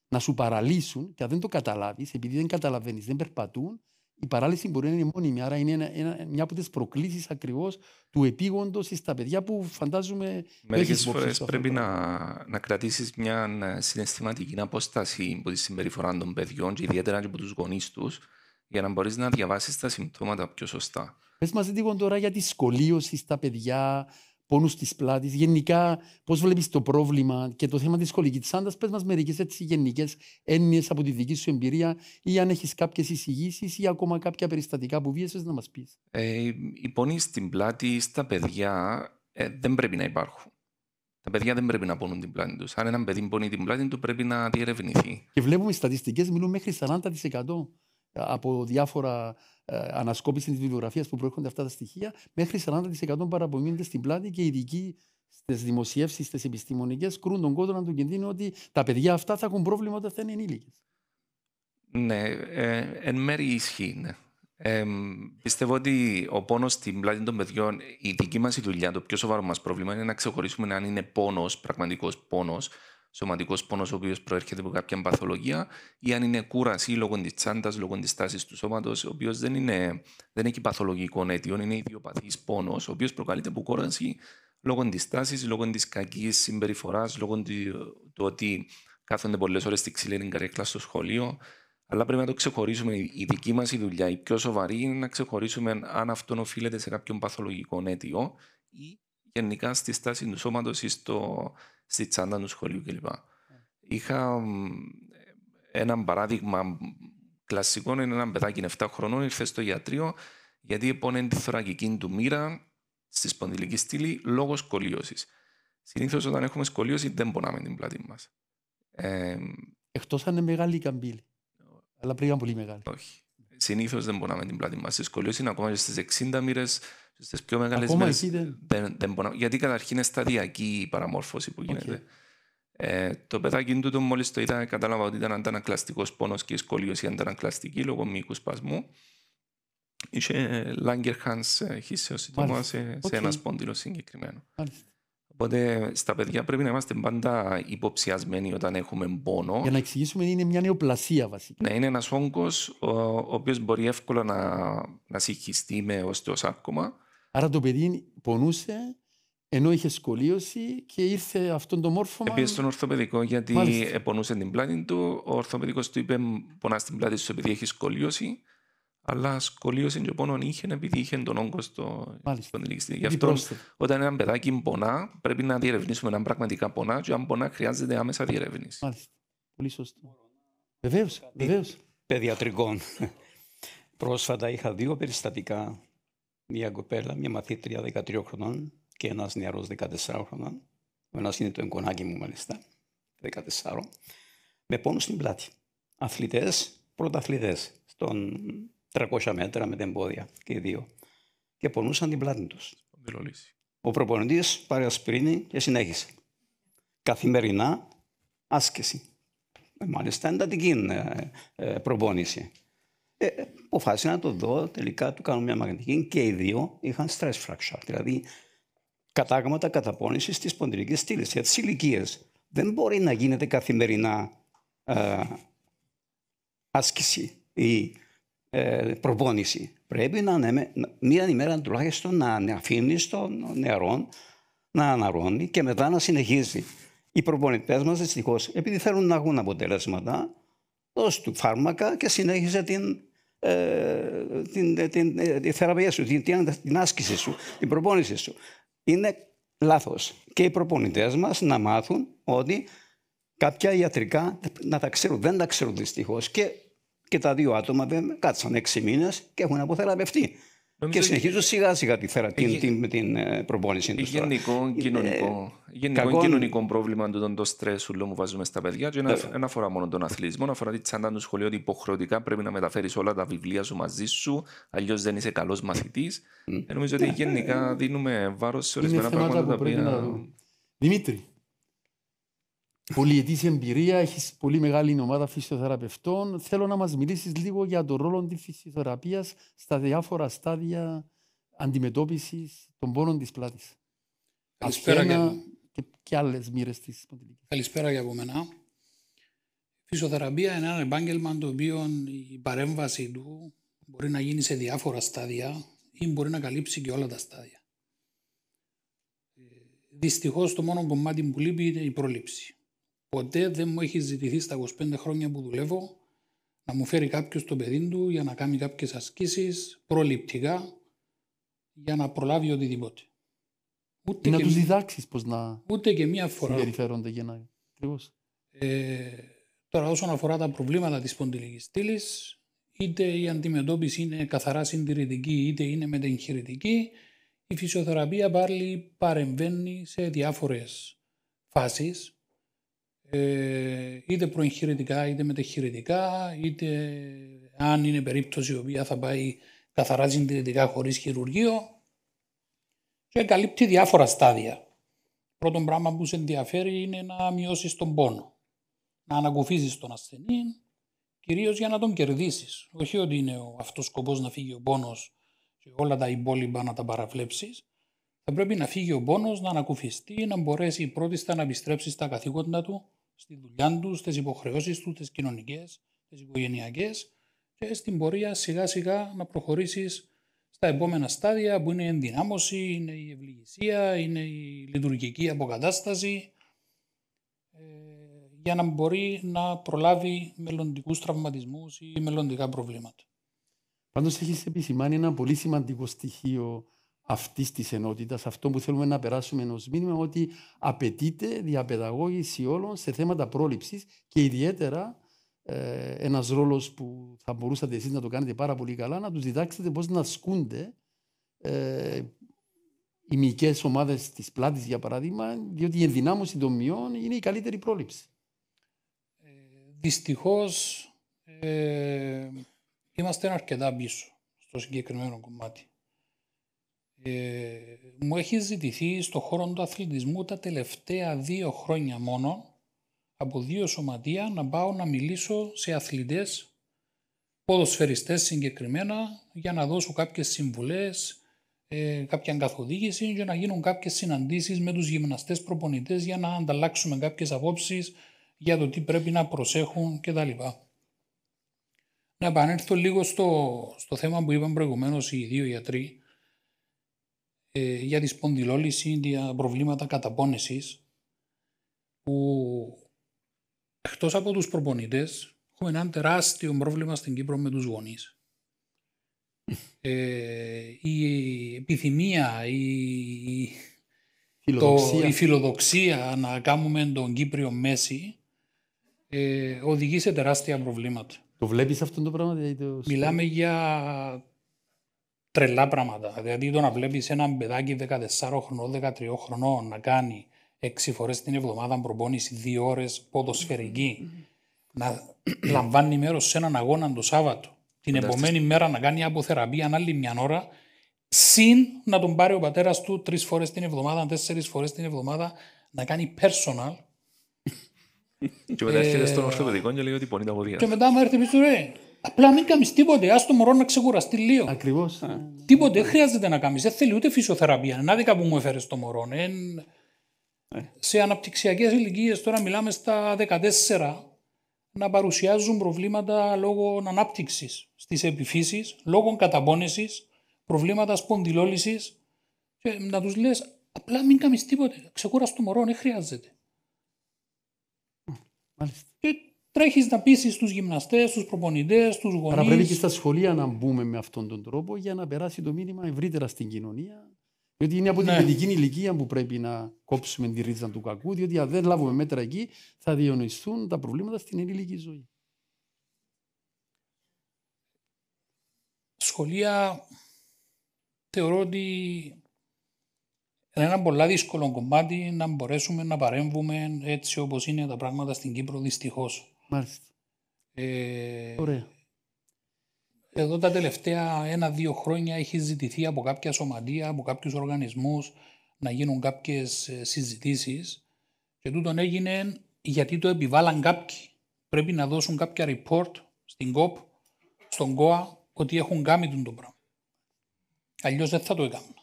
να σου παραλύσουν και αν δεν το καταλάβεις, επειδή δεν καταλαβαίνεις, δεν περπατούν η παράλυση μπορεί να είναι μόνιμη. Άρα είναι μια από τις προκλήσεις ακριβώς του επίγοντος στα παιδιά που φαντάζομαι. Μερικές φορές πρέπει να κρατήσεις μια συναισθηματική απόσταση από τη συμπεριφορά των παιδιών και ιδιαίτερα και από τους γονείς τους για να μπορείς να διαβάσεις τα συμπτώματα πιο σωστά. Πες μας λίγο τώρα για τη σκολίωση στα παιδιά, πόνους της πλάτης, γενικά πώς βλέπεις το πρόβλημα και το θέμα της σχολικής τσάντας. Πες μας μερικές έτσι γενικές έννοιες από τη δική σου εμπειρία ή αν έχεις κάποιες εισηγήσεις ή ακόμα κάποια περιστατικά που βίασες να μας πεις. Οι πόνοι στην πλάτη στα παιδιά δεν πρέπει να υπάρχουν. Τα παιδιά δεν πρέπει να πονούν την πλάτη τους. Αν ένα παιδί πονεί την πλάτη του πρέπει να διερευνηθεί. Και βλέπουμε οι στατιστικές μιλούν μέχρι 40% από διάφορα ανασκόπηση της βιβλιογραφίας που προέρχονται αυτά τα στοιχεία, μέχρι 40% παραπονιούνται στην πλάτη και οι ειδικοί στις δημοσιεύσεις, στις επιστημονικές, κρούν τον κόδωνα του κινδύνου ότι τα παιδιά αυτά θα έχουν πρόβλημα όταν θα είναι ενήλικες. Ναι, εν μέρει ισχύει. Ναι. Πιστεύω ότι ο πόνος στην πλάτη των παιδιών, η δική μας δουλειά, το πιο σοβαρό μας πρόβλημα είναι να ξεχωρίσουμε αν είναι πόνος, πραγματικός πόνος, σωματικός πόνος ο οποίος προέρχεται από κάποια παθολογία ή αν είναι κούραση λόγω της τσάντας, λόγω της τάσης του σώματος, ο οποίος δεν έχει παθολογικό αίτιο, είναι ιδιοπαθής πόνος, ο οποίος προκαλείται από κούραση λόγω της τάσης, λόγω της κακής συμπεριφοράς, λόγω του ότι κάθονται πολλές ώρες στη ξύλινη καρέκλα στο σχολείο. Αλλά πρέπει να το ξεχωρίσουμε. Η δική μας δουλειά, η πιο σοβαρή, είναι να ξεχωρίσουμε αν αυτό οφείλεται σε κάποιον παθολογικό αίτιο ή γενικά στη στάση του σώματος ή στη τσάντα του σχολείου κλπ. Είχα ένα παράδειγμα κλασικό, είναι ένα παιδάκι 7 χρονών, ήρθε στο ιατρείο γιατί έπονε τη θωρακική του μοίρα στη σπονδυλική στήλη λόγω σκολίωσης. Συνήθως όταν έχουμε σκολίωση δεν πονάμε την πλάτη μας. Εκτός αν είναι μεγάλη η καμπύλη. Αλλά πριν ήταν πολύ μεγάλη. Όχι. Συνήθως δεν πονάμε την πλάτη μας. Στη σκολίωση είναι ακόμα και στις 60 μοίρες, στις πιο μεγάλες μοίρες δεν πονάμε. Γιατί καταρχήν είναι σταδιακή η παραμόρφωση που γίνεται. Το παιδάκι τούτο μόλις το είδα κατάλαβα ότι ήταν αντανακλαστικός πόνος και η σκολίωση αντανακλαστική λόγω μυϊκού σπασμού. Είχε Langerhans χυσεοσυτώμα σε ένα σπόνδυλο συγκεκριμένο. Οπότε στα παιδιά πρέπει να είμαστε πάντα υποψιασμένοι όταν έχουμε πόνο. Για να εξηγήσουμε, είναι μια νεοπλασία βασικά. Ναι, είναι ένας όγκος ο οποίος μπορεί εύκολα να συγχυστεί με οστεοσάρκωμα. Άρα το παιδί πονούσε ενώ είχε σκολίωση και ήρθε αυτόν το μόρφωμα. Πήγε στον ορθοπαιδικό γιατί πονούσε την πλάτη του. Ο ορθοπαιδικός του είπε: πονά την πλάτη σου επειδή έχει σκολίωση. Αλλά σκολίωση και πόνον είχε επειδή είχε τον όγκο στον ηλικιστή. Γι' αυτό όταν ένα παιδάκι πονά, πρέπει να διερευνήσουμε αν πραγματικά πονά και αν πονά χρειάζεται άμεσα διερεύνηση. Μάλιστα. Πολύ σωστό. Βεβαίως. Παιδιατρικών. Πρόσφατα είχα 2 περιστατικά. Μια κοπέλα, μια μαθήτρια 13 χρονών και ένας νεαρός 14 χρονών. Ο ένας είναι το εγγονάκι μου μάλιστα, 14, με πόνο στην πλάτη. Αθλητές, πρωταθλητές, στον 300 μέτρα με τα εμπόδια και οι 2. Και πονούσαν την πλάτη τους. Ο προπονητής πάρε ασπρίνη και συνέχισε. Καθημερινά άσκηση. Μάλιστα εντατική προπόνηση. Αποφάσισα να το δω, τελικά του κάνω μια μαγνητική και οι 2 είχαν stress fracture. Δηλαδή κατάγματα καταπώνησης της σπονδυλικής στήλης. Για τις ηλικίες δεν μπορεί να γίνεται καθημερινά άσκηση ή προπόνηση. Πρέπει να είναι μία ημέρα τουλάχιστον να αφήνει τον νεαρό να αναρρώνει και μετά να συνεχίζει. Οι προπονητές μας δυστυχώς, επειδή θέλουν να έχουν αποτελέσματα, δώσ' του φάρμακα και συνέχιζε τη θεραπεία σου, την άσκηση σου, την προπόνηση σου. Είναι λάθος. Και οι προπονητές μας να μάθουν ότι κάποια ιατρικά να τα ξέρουν. Δεν τα ξέρουν δυστυχώς. Και τα 2 άτομα κάτσαν 6 μήνες και έχουν αποθεραπευτεί. Και συνεχίζουν σιγά σιγά την προπόνηση τους. Γενικό κοινωνικό πρόβλημα το στρες που βάζουμε στα παιδιά και δεν αφορά μόνο τον αθλητισμό, αφορά τη τσάντα του σχολείου ότι υποχρεωτικά πρέπει να μεταφέρεις όλα τα βιβλία σου μαζί σου, αλλιώς δεν είσαι καλός μαθητής. Νομίζω ότι γενικά δίνουμε βάρος σε ορισμένα πράγματα τα οποία. Δημήτρη, πολυετής εμπειρία, έχεις πολύ μεγάλη ομάδα φυσιοθεραπευτών. Θέλω να μας μιλήσεις λίγο για τον ρόλο της φυσιοθεραπείας στα διάφορα στάδια αντιμετώπισης των πόνων της πλάτης. Καλησπέρα και άλλες μοίρες της σπονδυλικής. Καλησπέρα και από μένα. Η φυσιοθεραπεία είναι ένα επάγγελμα το οποίο η παρέμβαση του μπορεί να γίνει σε διάφορα στάδια ή μπορεί να καλύψει και όλα τα στάδια. Δυστυχώς το μόνο κομμάτι που λείπει είναι η πρόληψη. Ποτέ δεν μου έχει ζητηθεί στα 25 χρόνια που δουλεύω να μου φέρει κάποιος το παιδί του για να κάνει κάποιες ασκήσεις προληπτικά για να προλάβει οτιδήποτε. Ούτε να τους διδάξεις πώς να ούτε και μία φορά συμπεριφέρονται για να... Τώρα όσον αφορά τα προβλήματα της σπονδυλικής στήλης, είτε η αντιμετώπιση είναι καθαρά συντηρητική είτε είναι μετεγχειρητική, η φυσιοθεραπεία πάλι παρεμβαίνει σε διάφορες φάσεις, είτε προεγχειρητικά είτε μετεγχειρητικά, είτε αν είναι περίπτωση η οποία θα πάει καθαρά συντηρητικά χωρίς χειρουργείο, και καλύπτει διάφορα στάδια. Πρώτο πράγμα που σε ενδιαφέρει είναι να μειώσεις τον πόνο, να ανακουφίσεις τον ασθενή, κυρίως για να τον κερδίσεις. Όχι ότι είναι αυτός σκοπός να φύγει ο πόνος και όλα τα υπόλοιπα να τα παραβλέψεις. Θα πρέπει να φύγει ο πόνος, να ανακουφιστεί, να μπορέσει πρώτιστα να επιστρέψει στα καθήκοντα του, στη δουλειά του, στις υποχρεώσεις του, τις κοινωνικές, τις οικογενειακές, και στην πορεία σιγά σιγά να προχωρήσεις στα επόμενα στάδια που είναι η ενδυνάμωση, είναι η ευληγησία, είναι η λειτουργική αποκατάσταση, για να μπορεί να προλάβει μελλοντικούς τραυματισμούς ή μελλοντικά προβλήματα. Πάντως έχεις επισημάνει ένα πολύ σημαντικό στοιχείο αυτής της ενότητας, αυτό που θέλουμε να περάσουμε ως μήνυμα, ότι απαιτείται διαπαιδαγώγηση όλων σε θέματα πρόληψης και ιδιαίτερα ένας ρόλος που θα μπορούσατε εσείς να το κάνετε πάρα πολύ καλά, να τους διδάξετε πώς να ασκούνται οι μυϊκές ομάδες της πλάτης, για παράδειγμα, διότι η ενδυνάμωση των μυών είναι η καλύτερη πρόληψη. Δυστυχώς είμαστε αρκετά πίσω στο συγκεκριμένο κομμάτι. Μου έχει ζητηθεί στον χώρο του αθλητισμού τα τελευταία 2 χρόνια μόνο από 2 σωματεία να πάω να μιλήσω σε αθλητές, ποδοσφαιριστές συγκεκριμένα, για να δώσω κάποιες συμβουλές, κάποια καθοδήγηση και να γίνουν κάποιες συναντήσεις με τους γυμναστές προπονητές για να ανταλλάξουμε κάποιες απόψεις για το τι πρέπει να προσέχουν κτλ. Να επανέλθω λίγο στο θέμα που είπαν προηγουμένως οι 2 γιατροί για τη σπονδυλόλιση, για προβλήματα καταπώνησης, που εκτός από τους προπονητές έχουμε ένα τεράστιο πρόβλημα στην Κύπρο με τους γονείς. Η επιθυμία, η φιλοδοξία να κάνουμε τον Κύπριο Μέση οδηγεί σε τεράστια προβλήματα. Το βλέπεις αυτό το πράγμα? Μιλάμε για τρελά πράγματα. Δηλαδή το να βλέπεις έναν παιδάκι 14 χρονών, 13 χρονών να κάνει 6 φορές την εβδομάδα προπόνηση, 2 ώρες ποδοσφαιρική, να λαμβάνει μέρος σε έναν αγώνα το Σάββατο, την επομένη μέρα να κάνει αποθεραπεία άλλη μια ώρα, συν να τον πάρει ο πατέρας του 3 φορές την εβδομάδα, 4 φορές την εβδομάδα, να κάνει personal. Και μετά έρχεται στον ορθοπαιδικό και λέει ότι πονεί τα ποδία. Και μετά μου έρθει πίσω, απλά μην κάνεις τίποτε, ας το μωρό να ξεκουραστεί λίγο. Ακριβώς. Τίποτε, δεν χρειάζεται να κάνεις, δεν θέλει ούτε φυσιοθεραπεία. Να δει που μου έφερες το μωρό. Σε αναπτυξιακές ηλικίες, τώρα μιλάμε στα 14, να παρουσιάζουν προβλήματα λόγω ανάπτυξης στις επιφύσεις, λόγω καταπώνησης, προβλήματα σπονδυλόλυσης, και να τους λες απλά μην κάνεις τίποτε, ξεκούρας το μωρό, δεν χρειάζεται. Μάλιστα. Και τρέχεις να πείσεις στους γυμναστές, στους προπονητές, στους γονείς. Άρα πρέπει και στα σχολεία να μπούμε με αυτόν τον τρόπο για να περάσει το μήνυμα ευρύτερα στην κοινωνία. Διότι είναι από την παιδική ηλικία που πρέπει να κόψουμε τη ρίζα του κακού, διότι αν δεν λάβουμε μέτρα εκεί θα διαιωνιστούν τα προβλήματα στην ενήλικη ζωή. Σχολεία θεωρώ ότι είναι ένα πολύ δύσκολο κομμάτι να μπορέσουμε να παρέμβουμε έτσι όπως είναι τα πράγματα στην Κύπρο, δυστυχώς. Μάλιστα. Ωραία. Εδώ τα τελευταία 1-2 χρόνια έχει ζητηθεί από κάποια σωματεία, από κάποιους οργανισμούς να γίνουν κάποιες συζητήσεις, και τούτον έγινε γιατί το επιβάλλαν κάποιοι. Πρέπει να δώσουν κάποια report στην ΚΟΠ, στον ΚΟΑ, ότι έχουν κάνει το πράγμα. Αλλιώς δεν θα το έκαναν.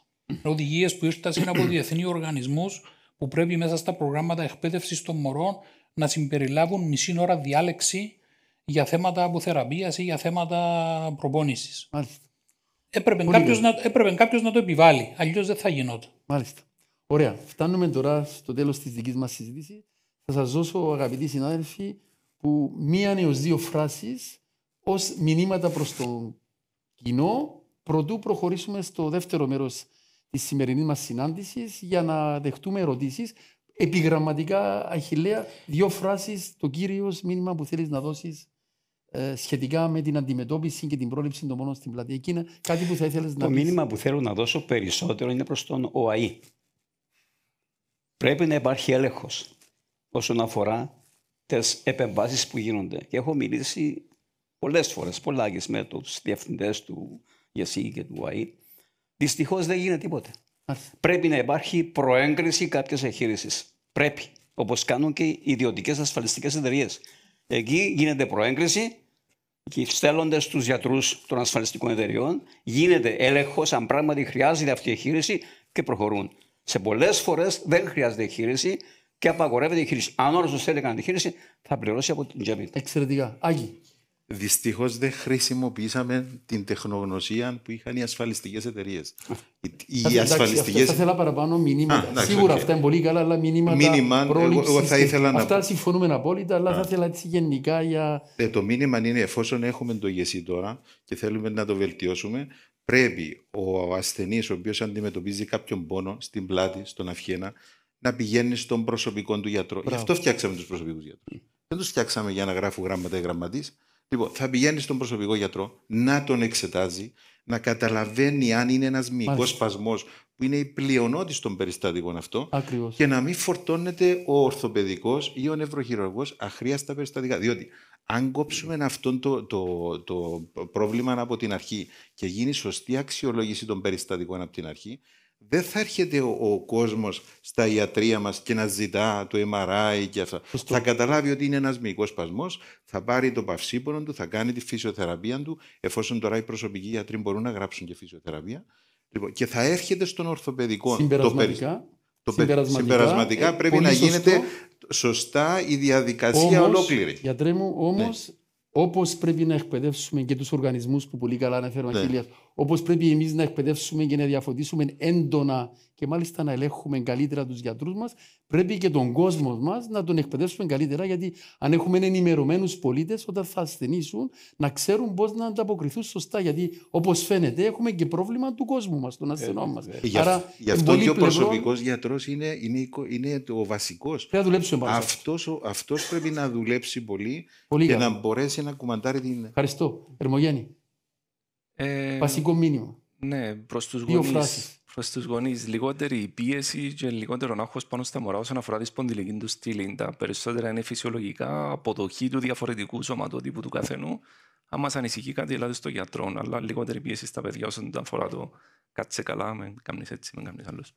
Οδηγίες που ήρθαν από διεθνείς οργανισμούς που πρέπει μέσα στα προγράμματα εκπαίδευσης των μωρών να συμπεριλάβουν μισή ώρα διάλεξη για θέματα αποθεραπείας ή για θέματα προπόνησης. Μάλιστα. Έπρεπε κάποιος να το επιβάλλει, αλλιώς δεν θα γινόταν. Μάλιστα. Ωραία. Φτάνουμε τώρα στο τέλος της δικής μας συζήτησης. Θα σας δώσω, αγαπητοί συνάδελφοι, που 1 έως 2 φράσεις ως μηνύματα προς το κοινό, προτού προχωρήσουμε στο δεύτερο μέρος της σημερινής μας συνάντησης για να δεχτούμε ερωτήσεις. Επιγραμματικά, Αχιλλέα, 2 φράσεις, το κύριο μήνυμα που θέλεις να δώσεις σχετικά με την αντιμετώπιση και την πρόληψη των πόνων στην πλατεία. Εκείνα, κάτι που θα ήθελες να Το πεις. μήνυμα που θέλω να δώσω περισσότερο είναι προς τον ΟΑΗ. Πρέπει να υπάρχει έλεγχος όσον αφορά τις επεμβάσεις που γίνονται. Και έχω μιλήσει πολλές φορές, πολλάκις με τους διευθυντές του ΓΕΣΥ και του ΟΑΗ. Δυστυχώς δεν γίνεται τίποτε. Πρέπει να υπάρχει προέγκριση κάποιας εγχείρησης. Πρέπει. Όπως κάνουν και οι ιδιωτικές ασφαλιστικές εταιρείες. Εκεί γίνεται προέγκριση και στέλνονται στους γιατρούς των ασφαλιστικών εταιρεών, γίνεται έλεγχος αν πράγματι χρειάζεται αυτή η εγχείρηση και προχωρούν. Σε πολλές φορές δεν χρειάζεται εγχείρηση και απαγορεύεται η εγχείρηση. Αν όλος θέλει να κάνει εγχείρηση, θα πληρώσει από την τσέπη. Εξαιρετικά. Άγγι. Δυστυχώς δεν χρησιμοποιήσαμε την τεχνογνωσία που είχαν οι ασφαλιστικές εταιρείες. Οι ασφαλιστικές... Θα ήθελα παραπάνω μηνύματα. Σίγουρα αυτά είναι πολύ καλά, αλλά μηνύματα πρόληψης. Αυτά συμφωνούμε απόλυτα, αλλά θα ήθελα έτσι γενικά για... Το μήνυμα είναι, εφόσον έχουμε το ΓΕΣΥ τώρα και θέλουμε να το βελτιώσουμε, πρέπει ο ασθενής ο οποίος αντιμετωπίζει κάποιον πόνο στην πλάτη, στον αυχένα, να πηγαίνει στον προσωπικό του γιατρό. Γι' αυτό φτιάξαμε τους προσωπικούς γιατρούς. Δεν τους φτιάξαμε για να γράφουν γράμματα ή γραμματείς. Λοιπόν, θα πηγαίνει στον προσωπικό γιατρό, να τον εξετάζει, να καταλαβαίνει αν είναι ένας μυϊκός σπασμός, που είναι η πλειονότητα των περιστατικών αυτό, Ακριβώς. Και να μην φορτώνεται ο ορθοπαιδικός ή ο νευροχειρουργός αχρίαστα περιστατικά. Διότι αν κόψουμε αυτό το πρόβλημα από την αρχή και γίνει σωστή αξιολόγηση των περιστατικών από την αρχή, δεν θα έρχεται ο κόσμος στα ιατρεία μας και να ζητά το MRI και αυτά. Θα καταλάβει ότι είναι ένας μυϊκός σπασμός, θα πάρει το παυσίπονο του, θα κάνει τη φυσιοθεραπεία του, εφόσον τώρα οι προσωπικοί γιατροί μπορούν να γράψουν και φυσιοθεραπεία. Λοιπόν, και θα έρχεται στον ορθοπαιδικό. Συμπερασματικά πρέπει να γίνεται σωστά η διαδικασία ολόκληρη. Γιατρέ μου, όμως, όπως πρέπει να εκπαιδεύσουμε και τους οργανισμούς που πολύ καλά αναφέρουμε, Αχιλλέα, όπως πρέπει εμείς να εκπαιδεύσουμε και να διαφωτίσουμε έντονα και μάλιστα να ελέγχουμε καλύτερα τους γιατρούς μας, πρέπει και τον κόσμο μας να τον εκπαιδεύσουμε καλύτερα, γιατί αν έχουμε ενημερωμένους πολίτες, όταν θα ασθενήσουν, να ξέρουν πώς να ανταποκριθούν σωστά. Γιατί όπως φαίνεται, έχουμε και πρόβλημα του κόσμου μας, των ασθενών μας. Γι' αυτό και ο προσωπικός γιατρός είναι το βασικός. Πρέπει να δουλέψουμε πάνω. Αυτός πρέπει να δουλέψει πολύ και καλά, να μπορέσει να κουμαντάρει την. Ευχαριστώ. Ερμογέννη. Βασικό μήνυμα. Ναι, προς τους γονείς, λιγότερη πίεση και λιγότερο άγχος πάνω στα μωρά όσον αφορά τη σπονδυλική του στήλη. Τα περισσότερα είναι φυσιολογικά, αποδοχή του διαφορετικού σωματότυπου του καθενού. Αν μας ανησυχεί κάτι, ελάτε στο γιατρό, αλλά λιγότερη πίεση στα παιδιά όσον αφορά το κάτσε καλά, με κάνεις έτσι, με κάνεις άλλος.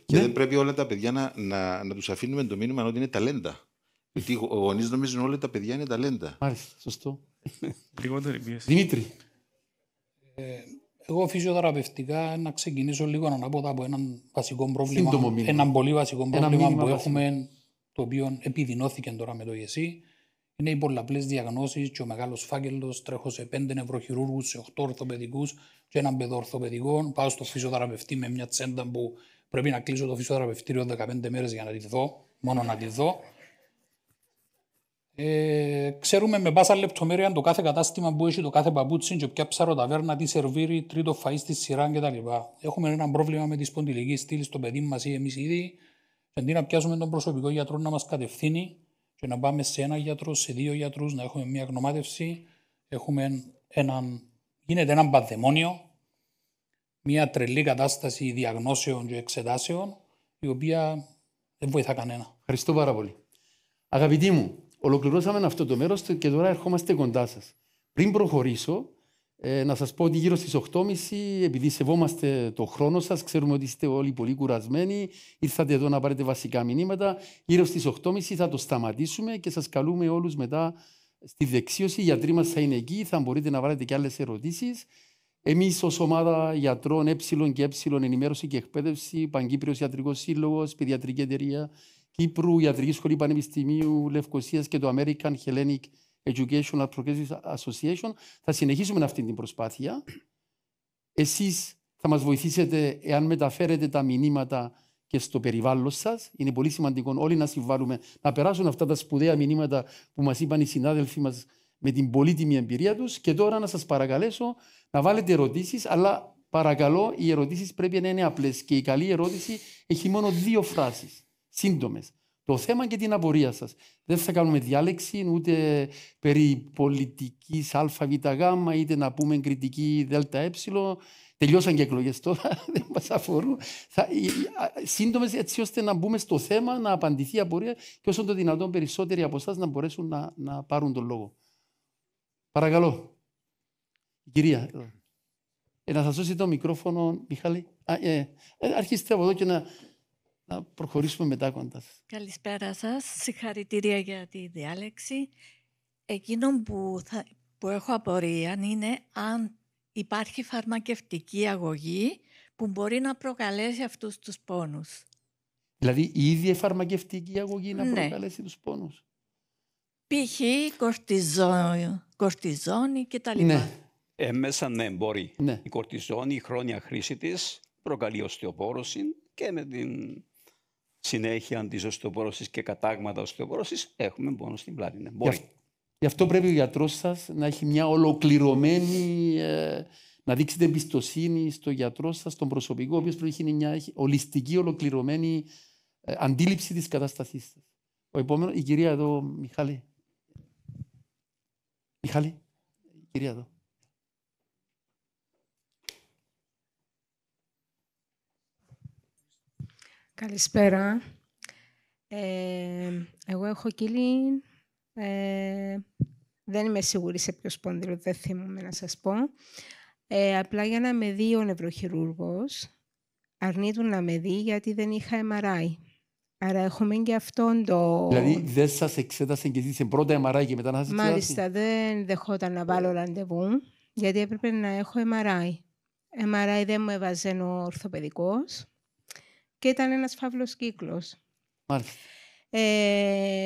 Και δεν πρέπει όλα τα παιδιά να τους αφήνουμε το μήνυμα ότι είναι ταλέντα. Γιατί οι γονείς νομίζουν όλα τα παιδιά είναι ταλέντα. Μάλιστα, σωστό. Λιγότερη πίεση. Δημήτρη. Εγώ φυσιοθεραπευτικά να ξεκινήσω λίγο ανάποδα από έναν βασικό πρόβλημα. Έναν πολύ βασικό πρόβλημα που έχουμε, το οποίο επιδεινώθηκε τώρα με το ΓΕΣΥ. Είναι οι πολλαπλές διαγνώσεις και ο μεγάλος φάκελος. Τρέχω σε 5 νευροχειρούργους, σε 8 ορθοπαιδικούς και έναν παιδοορθοπαιδικό. Πάω στο φυσιοθεραπευτή με μια τσέντα που πρέπει να κλείσω το φυσιοθεραπευτήριο 15 μέρες για να τη δω, μόνο να τη δω. Ξέρουμε με πάσα λεπτομέρεια το κάθε κατάστημα που έχει το κάθε παπούτσι και ποια ψαροταβέρνα, τι σερβίρει, τρίτο φαΐ στη σειρά κτλ. Έχουμε ένα πρόβλημα με τη σπονδυλική στήλη στο παιδί μας ή εμείς ήδη. Αντί να πιάσουμε τον προσωπικό γιατρό να μας κατευθύνει και να πάμε σε ένα γιατρό, σε 2 γιατρούς, να έχουμε μια γνωμάτευση, γίνεται ένα πανδαιμόνιο, μια τρελή κατάσταση διαγνώσεων και εξετάσεων, η οποία δεν βοηθά κανένα. Ευχαριστώ πάρα πολύ. Αγαπητοί μου, ολοκληρώσαμε αυτό το μέρος και τώρα ερχόμαστε κοντά σας. Πριν προχωρήσω, να σας πω ότι γύρω στις 8.30, επειδή σεβόμαστε το χρόνο σας, ξέρουμε ότι είστε όλοι πολύ κουρασμένοι, ήρθατε εδώ να πάρετε βασικά μηνύματα, γύρω στις 8.30 θα το σταματήσουμε και σας καλούμε όλους μετά στη δεξίωση. Οι γιατροί μας θα είναι εκεί, θα μπορείτε να βάλετε και άλλες ερωτήσεις. Εμείς ως ομάδα γιατρών Ε και Ε, ενημέρωση και εκπαίδευση, Παγκύπριος Ιατρικός Σύλλογος, Παιδιατρική Εταιρεία Κύπρου, Ιατρική Σχολή Πανεπιστημίου Λευκωσίας και το American Hellenic Educational Progressive Association. Θα συνεχίσουμε αυτή την προσπάθεια. Εσείς θα μας βοηθήσετε εάν μεταφέρετε τα μηνύματα και στο περιβάλλον σας. Είναι πολύ σημαντικό όλοι να συμβάλλουμε, να περάσουν αυτά τα σπουδαία μηνύματα που μας είπαν οι συνάδελφοι μας με την πολύτιμη εμπειρία τους. Και τώρα να σας παρακαλέσω να βάλετε ερωτήσεις, αλλά παρακαλώ οι ερωτήσεις πρέπει να είναι απλές. Και η καλή ερώτηση έχει μόνο 2 φράσεις, σύντομες. Το θέμα και την απορία σας. Δεν θα κάνουμε διάλεξη ούτε περί πολιτικής ΑΒΓ, είτε να πούμε κριτική ΔΕ. Τελειώσαν και εκλογές τώρα, δεν μας αφορούν. Σύντομες έτσι ώστε να μπούμε στο θέμα, να απαντηθεί η απορία και όσο το δυνατόν περισσότεροι από εσάς να μπορέσουν να πάρουν τον λόγο. Παρακαλώ. Κυρία, να σας δώσει το μικρόφωνο, Μιχάλη. Αρχίστε από εδώ και να προχωρήσουμε μετά κοντά σας. Καλησπέρα σας. Συγχαρητήρια για τη διάλεξη. Εκείνο που έχω απορία είναι αν υπάρχει φαρμακευτική αγωγή που μπορεί να προκαλέσει αυτούς τους πόνους. Δηλαδή η ίδια φαρμακευτική αγωγή να προκαλέσει τους πόνους. Π.χ. κορτιζόνη κτλ. Ναι. Μέσα ναι, μπορεί. Ναι. Η κορτιζόνη, η χρόνια χρήση της προκαλεί οστεοπόρωση και με την συνέχεια της οστεοπόρωσης και κατάγματα οστεοπόρωσης έχουμε πόνο στην πλάτη. Ναι, μπορεί. Γι' αυτό πρέπει ο γιατρός σας να έχει μια ολοκληρωμένη, να δείξετε εμπιστοσύνη στο γιατρό σας, στον προσωπικό, ο οποίος πρέπει να έχει μια ολιστική, ολοκληρωμένη αντίληψη της κατάστασής σας. Ο επόμενος, η κυρία εδώ, Μιχάλη. Μιχάλη, η κυρία εδώ. Καλησπέρα. Εγώ έχω κύλιν. Δεν είμαι σίγουρη σε ποιο σπόνδυλο, δεν θυμούμαι να σας πω. Απλά για να με δει ο νευροχειρούργος, αρνείτουν να με δει γιατί δεν είχα MRI. Άρα έχουμε και αυτόν το... Δηλαδή δεν σας εξέτασε και ζήτησε πρώτα MRI και μετά να σας εξέτασε. Μάλιστα, δεν δεχόταν να βάλω ραντεβού, γιατί έπρεπε να έχω MRI. MRI δεν μου έβαζε ο ορθοπαιδικός και ήταν ένας φαύλος κύκλος. Μάλιστα.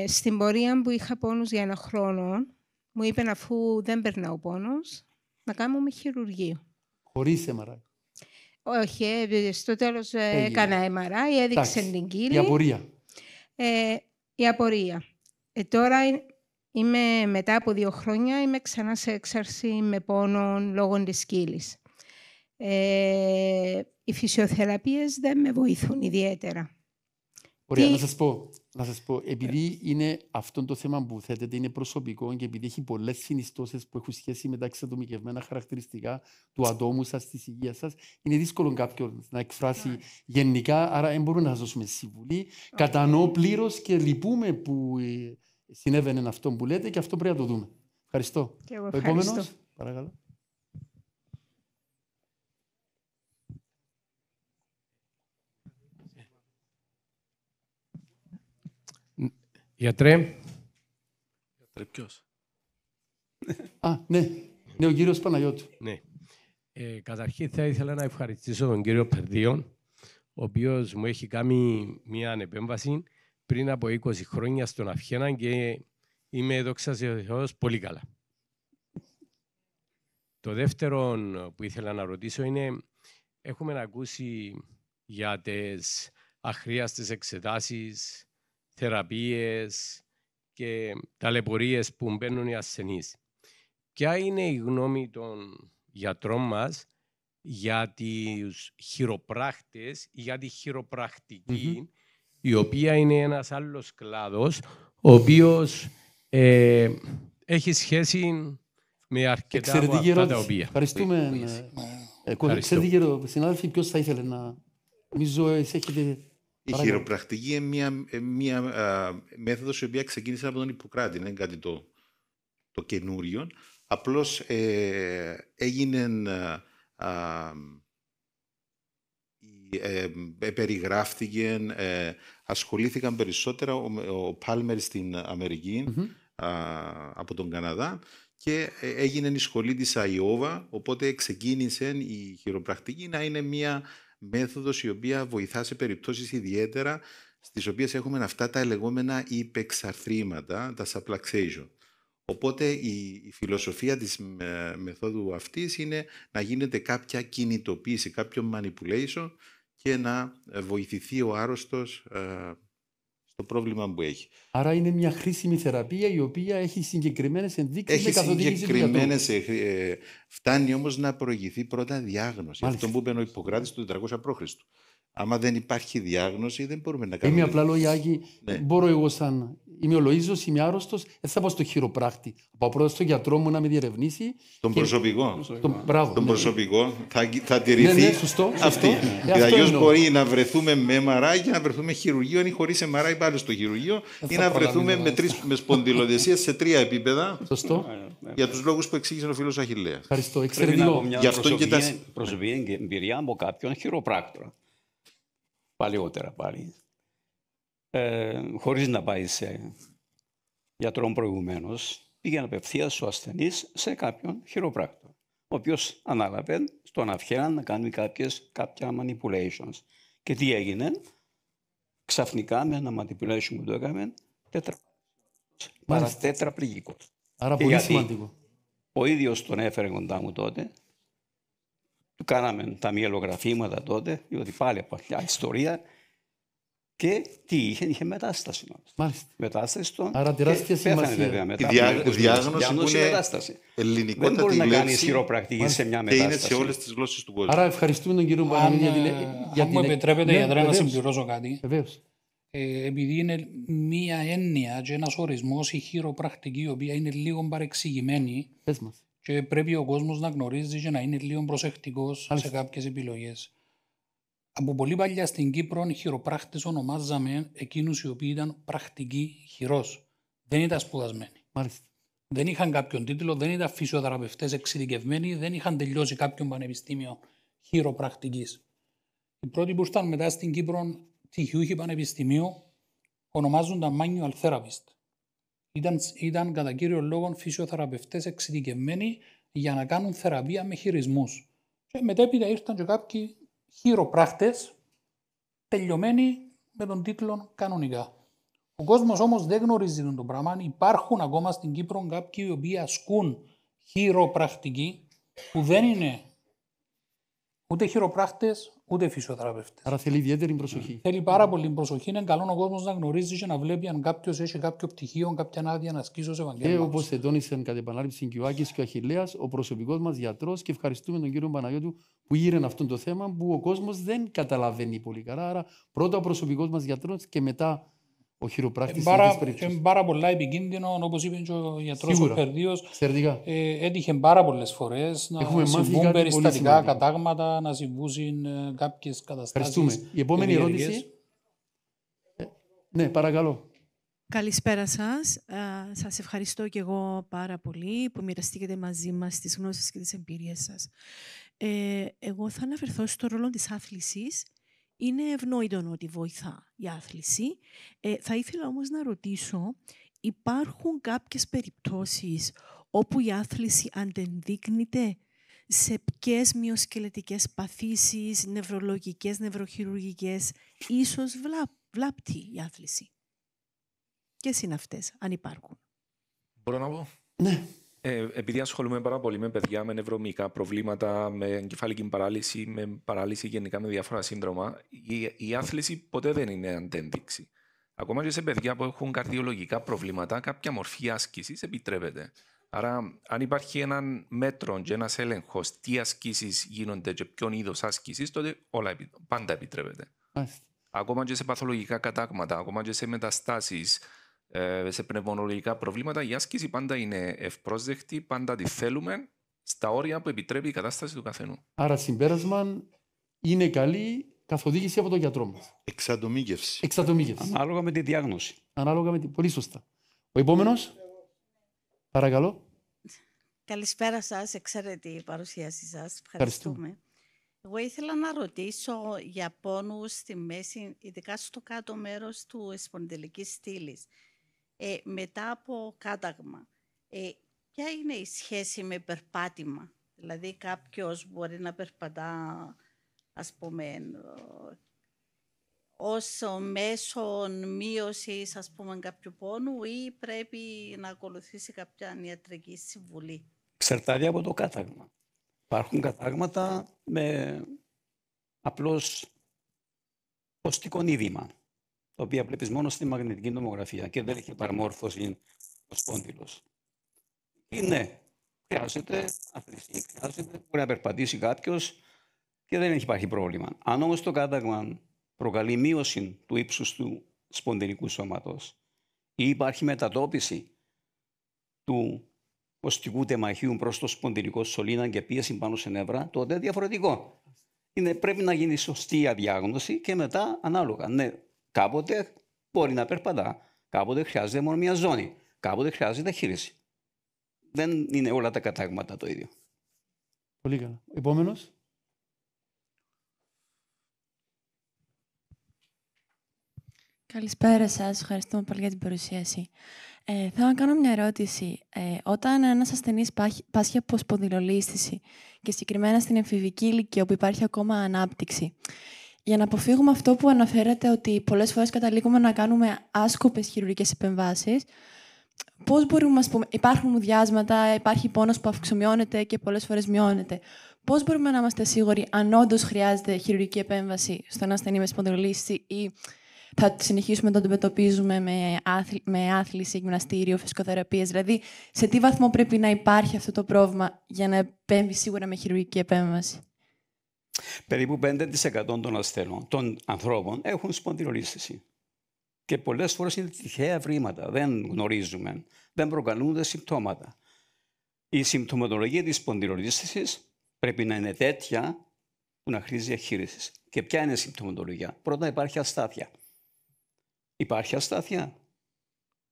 Στην πορεία που είχα πόνους για 1 χρόνο, μου είπαν αφού δεν περνάω πόνος, να κάνουμε χειρουργείο. Χωρίς MRI. Όχι, στο τέλος έκανα MRI, έδειξε την κύλη. Η απορία. Η απορία. Τώρα μετά από 2 χρόνια είμαι ξανά σε έξαρση με πόνο λόγω της κύλης. Οι φυσιοθεραπείες δεν με βοηθούν ιδιαίτερα. Ωραία, να σας πω, επειδή είναι αυτό το θέμα που θέτεται, είναι προσωπικό και επειδή έχει πολλές συνιστώσεις που έχουν σχέση με τα εξατομικευμένα χαρακτηριστικά του ατόμου σας, της υγείας σας, είναι δύσκολο κάποιον να εκφράσει γενικά, άρα δεν μπορούμε να σας δώσουμε συμβουλή. Κατανοώ πλήρως και λυπούμε που συνέβαινε αυτό που λέτε και αυτό πρέπει να το δούμε. Ευχαριστώ. Ο επόμενος, παρακαλώ. Γιατρέ. Γιατρέ ποιος? Ναι, ο κύριος Παναγιώτου. Ναι. Καταρχήν θα ήθελα να ευχαριστήσω τον κύριο Περδίον, ο οποίος μου έχει κάνει μια επέμβαση πριν από 20 χρόνια στον Αυχένα και είμαι, δόξα τω Θεώ, πολύ καλά. Το δεύτερο που ήθελα να ρωτήσω είναι, έχουμε ακούσει για τις αχρίαστες εξετάσεις, θεραπείες και ταλαιπωρίες που μπαίνουν οι ασθενείς. Ποια είναι η γνώμη των γιατρών μας για τους χειροπράκτες ή για τη χειροπρακτική, η οποία είναι ένας άλλος κλάδος, ο οποίος έχει σχέση με αρκετά από αυτά τα οποία. Ευχαριστούμε. Εξαιρετική συνάδελφοι, ποιος θα ήθελε να... Νομίζω έχετε... Η χειροπρακτική είναι μια μέθοδος η οποία ξεκίνησε από τον Ιπποκράτη, είναι κάτι το καινούριο. Απλώς περιγράφτηκε, ασχολήθηκαν περισσότερα ο Πάλμερ στην Αμερική από τον Καναδά και έγινε η σχολή της Αϊόβα, οπότε ξεκίνησε η χειροπρακτική να είναι μια μέθοδος η οποία βοηθά σε περιπτώσεις ιδιαίτερα στις οποίες έχουμε αυτά τα λεγόμενα υπεξαρθρήματα, τα subluxation. Οπότε η φιλοσοφία της μεθόδου αυτής είναι να γίνεται κάποια κινητοποίηση, κάποιο manipulation και να βοηθηθεί ο άρρωστος στο πρόβλημα που έχει. Άρα είναι μια χρήσιμη θεραπεία η οποία έχει συγκεκριμένες ενδείξεις με καθοδήγηση του γιατρού. Φτάνει όμως να προηγηθεί πρώτα διάγνωση. Αυτό που είπε ο Ιπποκράτης το 400 π.Χ. Άμα δεν υπάρχει διάγνωση, δεν μπορούμε να κάνουμε. Είμαι απλά λόγια, Άκη, μπορώ εγώ σαν είμαι ο Λοΐζος, είμαι άρρωστος, δεν θα πάω στο χειροπράκτη. Πάω πρώτα στον γιατρό μου να με διερευνήσει. Τον προσωπικό. Τον προσωπικό θα τηρηθεί. Ναι, σωστό. Αυτή. Αλλιώς μπορεί να βρεθούμε με MRI και να βρεθούμε χειρουργείο ή χωρίς MRI πάλι στο χειρουργείο ή να βρεθούμε με σπονδυλοδεσία σε 3 επίπεδα. Σωστό. Για τους λόγους που εξήγησε ο φίλος Αχιλλέας. Ευχαριστώ. Εξαιρετικό. Γι' αυτό και προσωπική εμπειρία από κάποιον χειροπράκτορα. Παλαιότερα πάλι. Χωρίς να πάει σε γιατρό προηγουμένως, πήγαινε απευθείας ο ασθενής σε κάποιον χειροπράκτορα, ο οποίος ανάλαβε στον αυχαία να κάνει κάποια manipulations. Και τι έγινε, ξαφνικά με ένα manipulation που το έκαμε, τετραπληγικός. Άρα πολύ σημαντικό. Ο ίδιος τον έφερε κοντά μου τότε, του κάναμε τα μυελογραφήματα τότε, διότι πάλι από παλιά ιστορία. Και τι είχε μετάσταση. Μάλιστα. Μετάσταση στον. Άρα τεράστια σημασία. Η διάγνωση που είναι μετάσταση. Ελληνικότατη δεν μπορεί να κάνει χειροπρακτική σε μια μετάσταση. Και είναι σε όλες τις γλώσσες του κόσμου. Άρα ευχαριστούμε τον κύριο Παναγιώτη. Αν μου επιτρέπετε, γιατρέ, να συμπληρώσω κάτι. Βεβαίως. Επειδή είναι μία έννοια και ένας ορισμός η χειροπρακτική, η οποία είναι λίγο παρεξηγημένη. Πες μας. Και πρέπει ο κόσμος να γνωρίζει και να είναι λίγο προσεκτικός σε κάποιες επιλογές. Από πολύ παλιά στην Κύπρο, οι χειροπράκτες ονομάζαμε εκείνους οι οποίοι ήταν πρακτικοί χειρός. Δεν ήταν σπουδασμένοι. Μάλιστα. Δεν είχαν κάποιον τίτλο, δεν ήταν φυσιοθεραπευτές εξειδικευμένοι, δεν είχαν τελειώσει κάποιον πανεπιστήμιο χειροπρακτικής. Οι πρώτοι που ήρθαν μετά στην Κύπρο, τυχιούχοι πανεπιστημίου, ονομάζονταν manual therapist. Ήταν κατά κύριο λόγο φυσιοθεραπευτές εξειδικευμένοι για να κάνουν θεραπεία με χειρισμούς. Και μετέπειτα ήρθαν και κάποιοι χειροπράκτες τελειωμένοι με τον τίτλο κανονικά. Ο κόσμος όμως δεν γνωρίζει τον το πράγμα. Υπάρχουν ακόμα στην Κύπρο κάποιοι οι οποίοι ασκούν χειροπρακτική που δεν είναι ούτε χειροπράκτες ούτε φυσιοθεραπευτές. Άρα θέλει ιδιαίτερη προσοχή. Θέλει πάρα πολύ προσοχή. Είναι καλό ο κόσμος να γνωρίζει και να βλέπει αν κάποιος έχει κάποιο πτυχίο, κάποια άδεια να ασκήσει ως επαγγέλμα. Και όπως ετώνησαν κατ' επανάληψη και ο Άκης και ο Αχιλλέας, ο προσωπικός μας γιατρός, και ευχαριστούμε τον κύριο Παναγιώτου που γύρεν αυτό το θέμα που ο κόσμος δεν καταλαβαίνει πολύ καλά. Άρα πρώτα ο προσωπικός μας γιατρός και μετά ο χειροπράκτης. Είναι πάρα πολλά επικίνδυνο, όπως είπε και ο γιατρός ο Περδίος. Έτυχε πάρα πολλές φορές να συμβούν περιστατικά κατάγματα, να συμβούν κάποιες καταστάσεις. Ευχαριστούμε. Η επόμενη ερώτηση. Ναι, παρακαλώ. Καλησπέρα σας. Σας ευχαριστώ και εγώ πάρα πολύ που μοιραστήκατε μαζί μας τις γνώσεις και τις εμπειρίες σας. Εγώ θα αναφερθώ στο ρόλο της άθλησης. Είναι ευνόητο ότι βοηθά η άθληση. Θα ήθελα όμως να ρωτήσω, υπάρχουν κάποιες περιπτώσεις όπου η άθληση αντενδείκνυται σε ποιες μυοσκελετικές παθήσεις, νευρολογικές, νευροχειρουργικές, ίσως βλάπτει η άθληση. Ποιες είναι αυτές, αν υπάρχουν? Μπορώ να πω. Ναι. Επειδή ασχολούμαι πάρα πολύ με παιδιά με νευρομυϊκά προβλήματα, με εγκεφαλική παράλυση, με παράλυση γενικά με διάφορα σύνδρομα, η άθληση ποτέ δεν είναι αντένδειξη. Ακόμα και σε παιδιά που έχουν καρδιολογικά προβλήματα, κάποια μορφή άσκησης επιτρέπεται. Άρα, αν υπάρχει έναν μέτρο και ένας έλεγχος τι ασκήσεις γίνονται και ποιον είδος άσκησης, τότε πάντα επιτρέπεται. Ακόμα και σε παθολογικά κατάγματα, ακόμα και σε μεταστάσεις, σε πνευμονολογικά προβλήματα, η άσκηση πάντα είναι ευπρόσδεκτη, πάντα τη θέλουμε στα όρια που επιτρέπει η κατάσταση του καθενού. Άρα, συμπέρασμα, είναι καλή καθοδήγηση από τον γιατρό μας. Εξατομίκευση. Ανάλογα με τη διάγνωση. Πολύ σωστά. Ο επόμενος. Παρακαλώ. Καλησπέρα σας, εξαιρετική η παρουσίαση σας. Ευχαριστούμε. Εγώ ήθελα να ρωτήσω για πόνους στη μέση, ειδικά στο κάτω μέρος του σπονδυλικής στήλης. Μετά από κάταγμα, ποια είναι η σχέση με περπάτημα? Δηλαδή κάποιος μπορεί να περπατά, ας πούμε, ως μέσο μείωσης, ας πούμε, κάποιου πόνου ή πρέπει να ακολουθήσει κάποια ιατρική συμβουλή? Εξαρτάται από το κάταγμα. Υπάρχουν κατάγματα με απλώς οστικό είδημα, το οποίο βλέπεις μόνο στη μαγνητική τομογραφία και δεν έχει παραμόρφωση ο σπόνδυλος. Ναι, χρειάζεται αθλησία, χρειάζεται, μπορεί να περπατήσει κάποιος και δεν υπάρχει πρόβλημα. Αν όμως το κάταγμα προκαλεί μείωση του ύψους του σπονδυλικού σώματος ή υπάρχει μετατόπιση του οστικού τεμαχίου προς το σπονδυλικό σωλήνα και πίεση πάνω σε νεύρα, τότε διαφορετικό. Πρέπει να γίνει σωστή αδιάγνωση και μετά ανάλογα. Ναι, κάποτε μπορεί να περπατά, κάποτε χρειάζεται μόνο μια ζώνη, κάποτε χρειάζεται χείριση. Δεν είναι όλα τα κατάγματα το ίδιο. Πολύ καλά. Επόμενος. Καλησπέρα σας. Ευχαριστούμε πολύ για την παρουσίαση. Θέλω να κάνω μια ερώτηση. Όταν ένας ασθενής πάσχει από σπονδυλολίσθηση και συγκεκριμένα στην εμφηβική ηλικία όπου υπάρχει ακόμα ανάπτυξη, για να αποφύγουμε αυτό που αναφέρατε ότι πολλές φορές καταλήγουμε να κάνουμε άσκοπες χειρουργικές επεμβάσεις, πώς μπορούμε, ας πούμε, υπάρχουν μουδιάσματα, υπάρχει πόνος που αυξομειώνεται και πολλές φορές μειώνεται. Πώς μπορούμε να είμαστε σίγουροι αν όντως χρειάζεται χειρουργική επέμβαση στον ασθενή με σπονδυλολίσθηση ή θα συνεχίσουμε να το αντιμετωπίζουμε με άθληση, γυμναστήριο, φυσικοθεραπείες? Δηλαδή, σε τι βαθμό πρέπει να υπάρχει αυτό το πρόβλημα για να επέμβει σίγουρα με χειρουργική επέμβαση? Περίπου 5% των ασθενών, των ανθρώπων, έχουν σπονδυλολίσθηση. Και πολλές φορές είναι τυχαία ευρήματα. Δεν γνωρίζουμε, δεν προκαλούνται συμπτώματα. Η συμπτωματολογία της σπονδυλολίσθησης πρέπει να είναι τέτοια που να χρήζει διαχείρισης. Και ποια είναι η συμπτωματολογία? Πρώτα υπάρχει αστάθεια. Υπάρχει αστάθεια.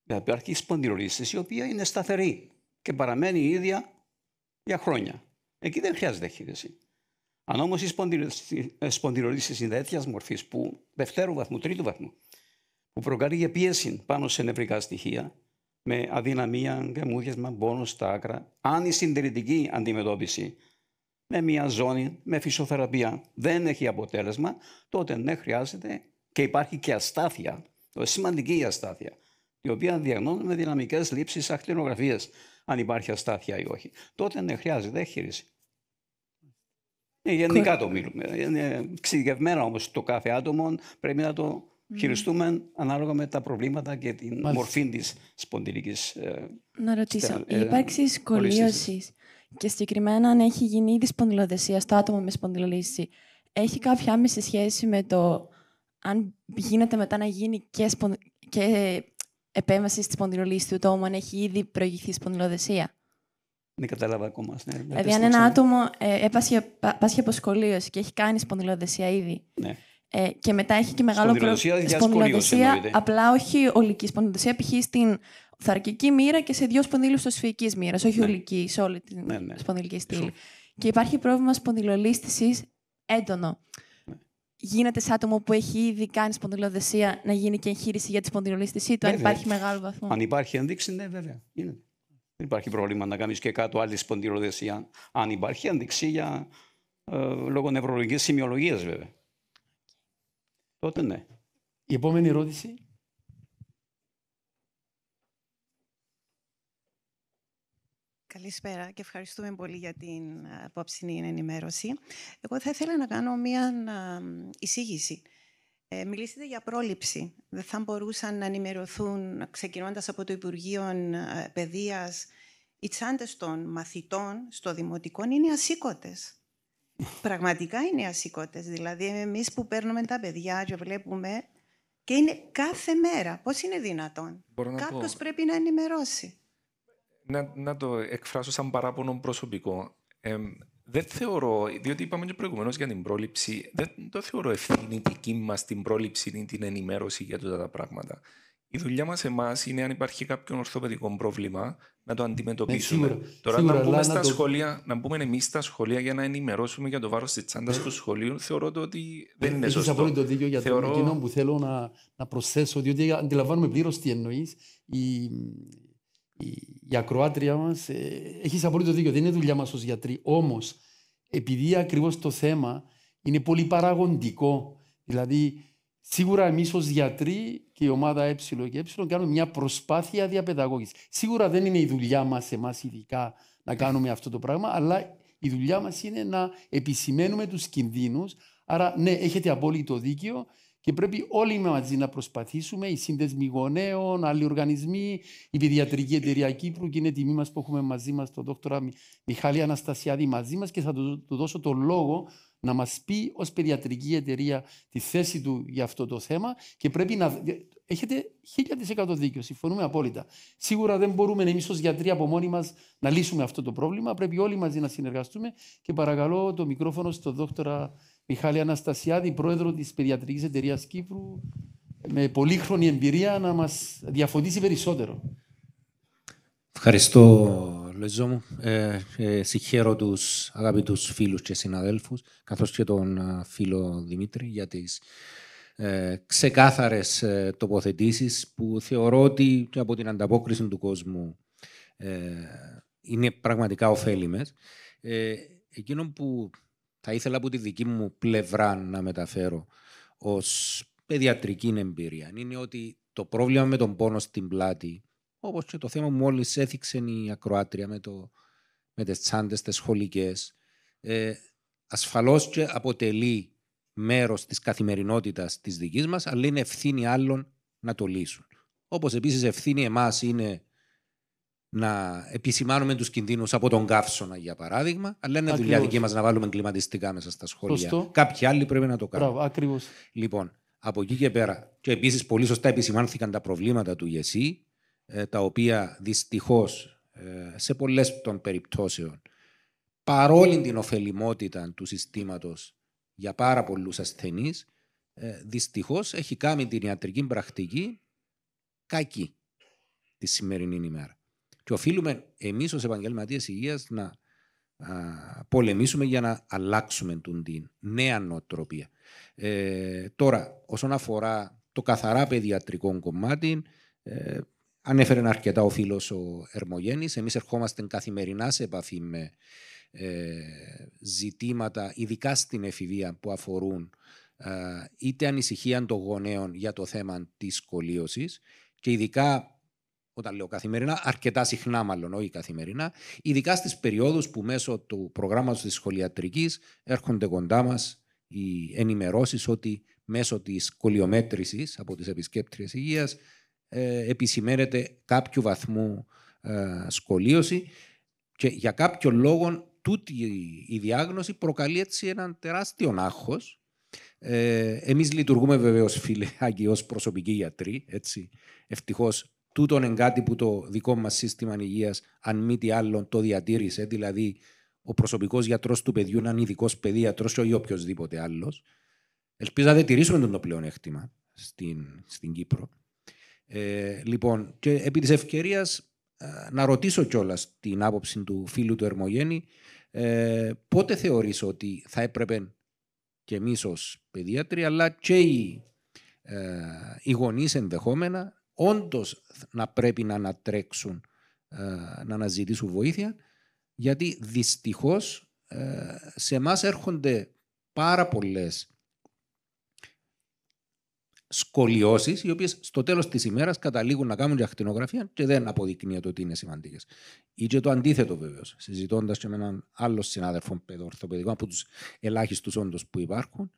Υπάρχει σπονδυλολίσθηση η οποία είναι σταθερή και παραμένει η ίδια για χρόνια. Εκεί δεν χρειάζεται διαχείριση. Αν όμως η σπονδυλολίσθηση είναι τέτοια μορφής που δευτέρου βαθμού, τρίτου βαθμού, που προκαλεί πίεση πάνω σε νευρικά στοιχεία, με αδυναμία και μούδιασμα, πόνο στα άκρα, αν η συντηρητική αντιμετώπιση με μια ζώνη, με φυσιοθεραπεία δεν έχει αποτέλεσμα, τότε ναι, χρειάζεται και υπάρχει και αστάθεια. Το σημαντική η αστάθεια, η οποία διαγνώνουμε με δυναμικές λήψεις ακτινογραφίες, αν υπάρχει αστάθεια ή όχι. Τότε ναι, χρειάζεται διαχείριση. Γενικά το μιλούμε. Είναι εξειδικευμένα όμως το κάθε άτομο, πρέπει να το χειριστούμε ανάλογα με τα προβλήματα και την μορφή της σπονδυλικής. Να ρωτήσω, η ύπαρξη σκολίωσης και συγκεκριμένα αν έχει γίνει ήδη σπονδυλοδεσία στο άτομο με σπονδυλολίσθηση, έχει κάποια άμεση σχέση με το αν γίνεται μετά να γίνει και επέμβαση στη σπονδυλολίσθηση του ατόμου, αν έχει ήδη προηγηθεί σπονδυλοδεσία? Δεν κατάλαβα ακόμα. Δηλαδή, αν ένα άτομο πάσχει από σκολίωση και έχει κάνει σπονδυλοδεσία ήδη, ναι, και μετά έχει και μεγάλο σπονδυλοδεσία, απλά όχι ολική σπονδυλοδεσία, π.χ. στην θωρακική μοίρα και σε 2 σπονδύλους της σφυϊκής μοίρας, όχι ολική, σε όλη την σπονδυλική στήλη. Και υπάρχει πρόβλημα σπονδυλολίσθησης έντονο. Γίνεται σε άτομο που έχει ήδη κάνει σπονδυλοδεσία να γίνει και εγχείρηση για τη σπονδυλολίσθησή του, αν υπάρχει μεγάλο βαθμό? Αν υπάρχει ένδειξη, ναι, βέβαια. Γίνεται. Δεν υπάρχει πρόβλημα να κάνεις και κάτω άλλη σπονδυλοδεσία. Αν υπάρχει ένδειξη για λόγω νευρολογικής σημειολογίας, βέβαια. Τότε ναι. Η επόμενη ερώτηση. Καλησπέρα και ευχαριστούμε πολύ για την απόψινή ενημέρωση. Εγώ θα ήθελα να κάνω μια εισήγηση. Μιλήσατε για πρόληψη. Δεν θα μπορούσαν να ενημερωθούν, ξεκινώντας από το Υπουργείο Παιδείας, οι τσάντες των μαθητών στο δημοτικό είναι ασήκωτες. Πραγματικά είναι ασήκωτες. Δηλαδή, εμείς που παίρνουμε τα παιδιά και βλέπουμε και είναι κάθε μέρα. Πώς είναι δυνατόν? Κάποιος πρέπει να ενημερώσει. Να το εκφράσω σαν παράπονο προσωπικό. Δεν θεωρώ, διότι είπαμε και προηγουμένως για την πρόληψη, δεν το θεωρώ ευθύνη δική μας την πρόληψη ή την ενημέρωση για αυτά τα πράγματα. Η δουλειά μας εμάς είναι, αν υπάρχει κάποιο ορθοπαιδικό πρόβλημα, να το αντιμετωπίσουμε. Τώρα σίγουρα, να μπούμε στα σχολεία, να μπούμε εμείς στα σχολεία για να ενημερώσουμε για το βάρος της τσάντας του σχολείου, θεωρώ ότι δεν είναι σωστό. Έχεις απόλυτο δίκιο για το εκείνο που θέλω να προσθέσω, διότι αντιλαμβάνομαι πλήρως τι εννοείς. Η ακροάτρια μας, έχεις απόλυτο δίκιο, δεν είναι δουλειά μας ως γιατροί. Όμως, επειδή ακριβώς το θέμα είναι πολύ παραγοντικό, δηλαδή Σίγουρα εμείς ως γιατροί και η ομάδα Ε και Ε κάνουμε μια προσπάθεια διαπαιδαγώγησης. Σίγουρα δεν είναι η δουλειά μας, εμάς ειδικά, να κάνουμε αυτό το πράγμα, αλλά η δουλειά μας είναι να επισημαίνουμε τους κινδύνους. Άρα, ναι, έχετε απόλυτο δίκιο και πρέπει όλοι μαζί να προσπαθήσουμε, οι σύνδεσμοι γονέων, άλλοι οργανισμοί, η Παιδιατρική Εταιρεία Κύπρου, και είναι τιμή μας που έχουμε μαζί μας τον Δόκτωρα Μιχάλη Αναστασιάδη μαζί μας, και θα του δώσω το λόγο να μας πει ως παιδιατρική εταιρεία τη θέση του για αυτό το θέμα, και πρέπει να... Έχετε 1000% δίκιο, συμφωνούμε απόλυτα. Σίγουρα δεν μπορούμε εμείς ως γιατροί από μόνοι μας να λύσουμε αυτό το πρόβλημα, πρέπει όλοι μαζί να συνεργαστούμε, και παρακαλώ το μικρόφωνο στον Δόκτωρα Μιχάλη Αναστασιάδη, πρόεδρο της Παιδιατρικής Εταιρείας Κύπρου, με πολύχρονη εμπειρία, να μας διαφωτίσει περισσότερο. Ευχαριστώ, Λοίζο μου. Συγχαίρω τους αγαπητούς φίλους και συναδέλφους, καθώς και τον φίλο Δημήτρη, για τις ξεκάθαρες τοποθετήσεις που θεωρώ ότι από την ανταπόκριση του κόσμου είναι πραγματικά ωφέλιμες. Εκείνο που θα ήθελα από τη δική μου πλευρά να μεταφέρω ως παιδιατρική εμπειρία είναι ότι το πρόβλημα με τον πόνο στην πλάτη, όπως και το θέμα που μόλις έθιξε η ακροάτρια με τις τσάντες, τις σχολικές, ασφαλώς και αποτελεί μέρος της καθημερινότητας της δικής μας, αλλά είναι ευθύνη άλλων να το λύσουν. Όπως επίσης ευθύνη εμάς είναι να επισημάνουμε τους κινδύνους από τον καύσωνα, για παράδειγμα, αλλά είναι δουλειά δική μας να βάλουμε κλιματιστικά μέσα στα σχολεία. Σωστό. Κάποιοι άλλοι πρέπει να το κάνουν. Μπράβο, ακριβώς. Λοιπόν, από εκεί και πέρα, και επίσης πολύ σωστά επισημάνθηκαν τα προβλήματα του ΓΕΣΥ, τα οποία δυστυχώς σε πολλές των περιπτώσεων, παρόλη την ωφελημότητα του συστήματος για πάρα πολλούς ασθενείς, δυστυχώς έχει κάνει την ιατρική πρακτική κακή τη σημερινή ημέρα. Και οφείλουμε εμείς ως επαγγελματίες υγείας να πολεμήσουμε για να αλλάξουμε την νέα νοοτροπία. Τώρα, όσον αφορά το καθαρά παιδιατρικό κομμάτι, ανέφερε αρκετά ο φίλος ο Ερμογένης. Εμείς ερχόμαστε καθημερινά σε επαφή με ζητήματα, ειδικά στην εφηβεία, που αφορούν είτε ανησυχία των γονέων για το θέμα της σκολίωσης, και ειδικά, όταν λέω καθημερινά, αρκετά συχνά μάλλον, όχι καθημερινά, ειδικά στις περιόδους που μέσω του προγράμματος της σχολιατρικής έρχονται κοντά μας οι ενημερώσεις ότι μέσω της σκολιομέτρησης από τις επισκέπτριες υγείας επισημαίνεται κάποιου βαθμού σκολίωση, και για κάποιο λόγο τούτη η διάγνωση προκαλεί έτσι έναν τεράστιο άγχος. Εμείς λειτουργούμε βεβαίως, φίλε Άκη, ως προσωπικοί γιατροί, έτσι. Ευτυχώς τούτον είναι κάτι που το δικό μας σύστημα υγείας, αν μη τι άλλο, το διατήρησε, δηλαδή ο προσωπικός γιατρός του παιδιού είναι έναν ειδικός παιδίατρος ή οποιοδήποτε άλλος. Ελπίζω να διατηρήσουμε το πλεονέκτημα στην Κύπρο. Λοιπόν, και επί της ευκαιρίας να ρωτήσω κιόλας την άποψη του φίλου του Ερμογένη, πότε θεωρείς ότι θα έπρεπε και εμείς ως παιδίατροι, αλλά και οι γονείς ενδεχόμενα, όντως να πρέπει να ανατρέξουν, να αναζητήσουν βοήθεια, γιατί δυστυχώς σε εμάς έρχονται πάρα πολλές σκολιώσεις, οι οποίες στο τέλος της ημέρας καταλήγουν να κάνουν και ακτινογραφία και δεν αποδεικνύεται ότι είναι σημαντικές. Ή και το αντίθετο, βέβαιως, συζητώντας και με έναν άλλο συνάδελφο παιδοορθοπαιδικό, από τους ελάχιστους όντως που υπάρχουν.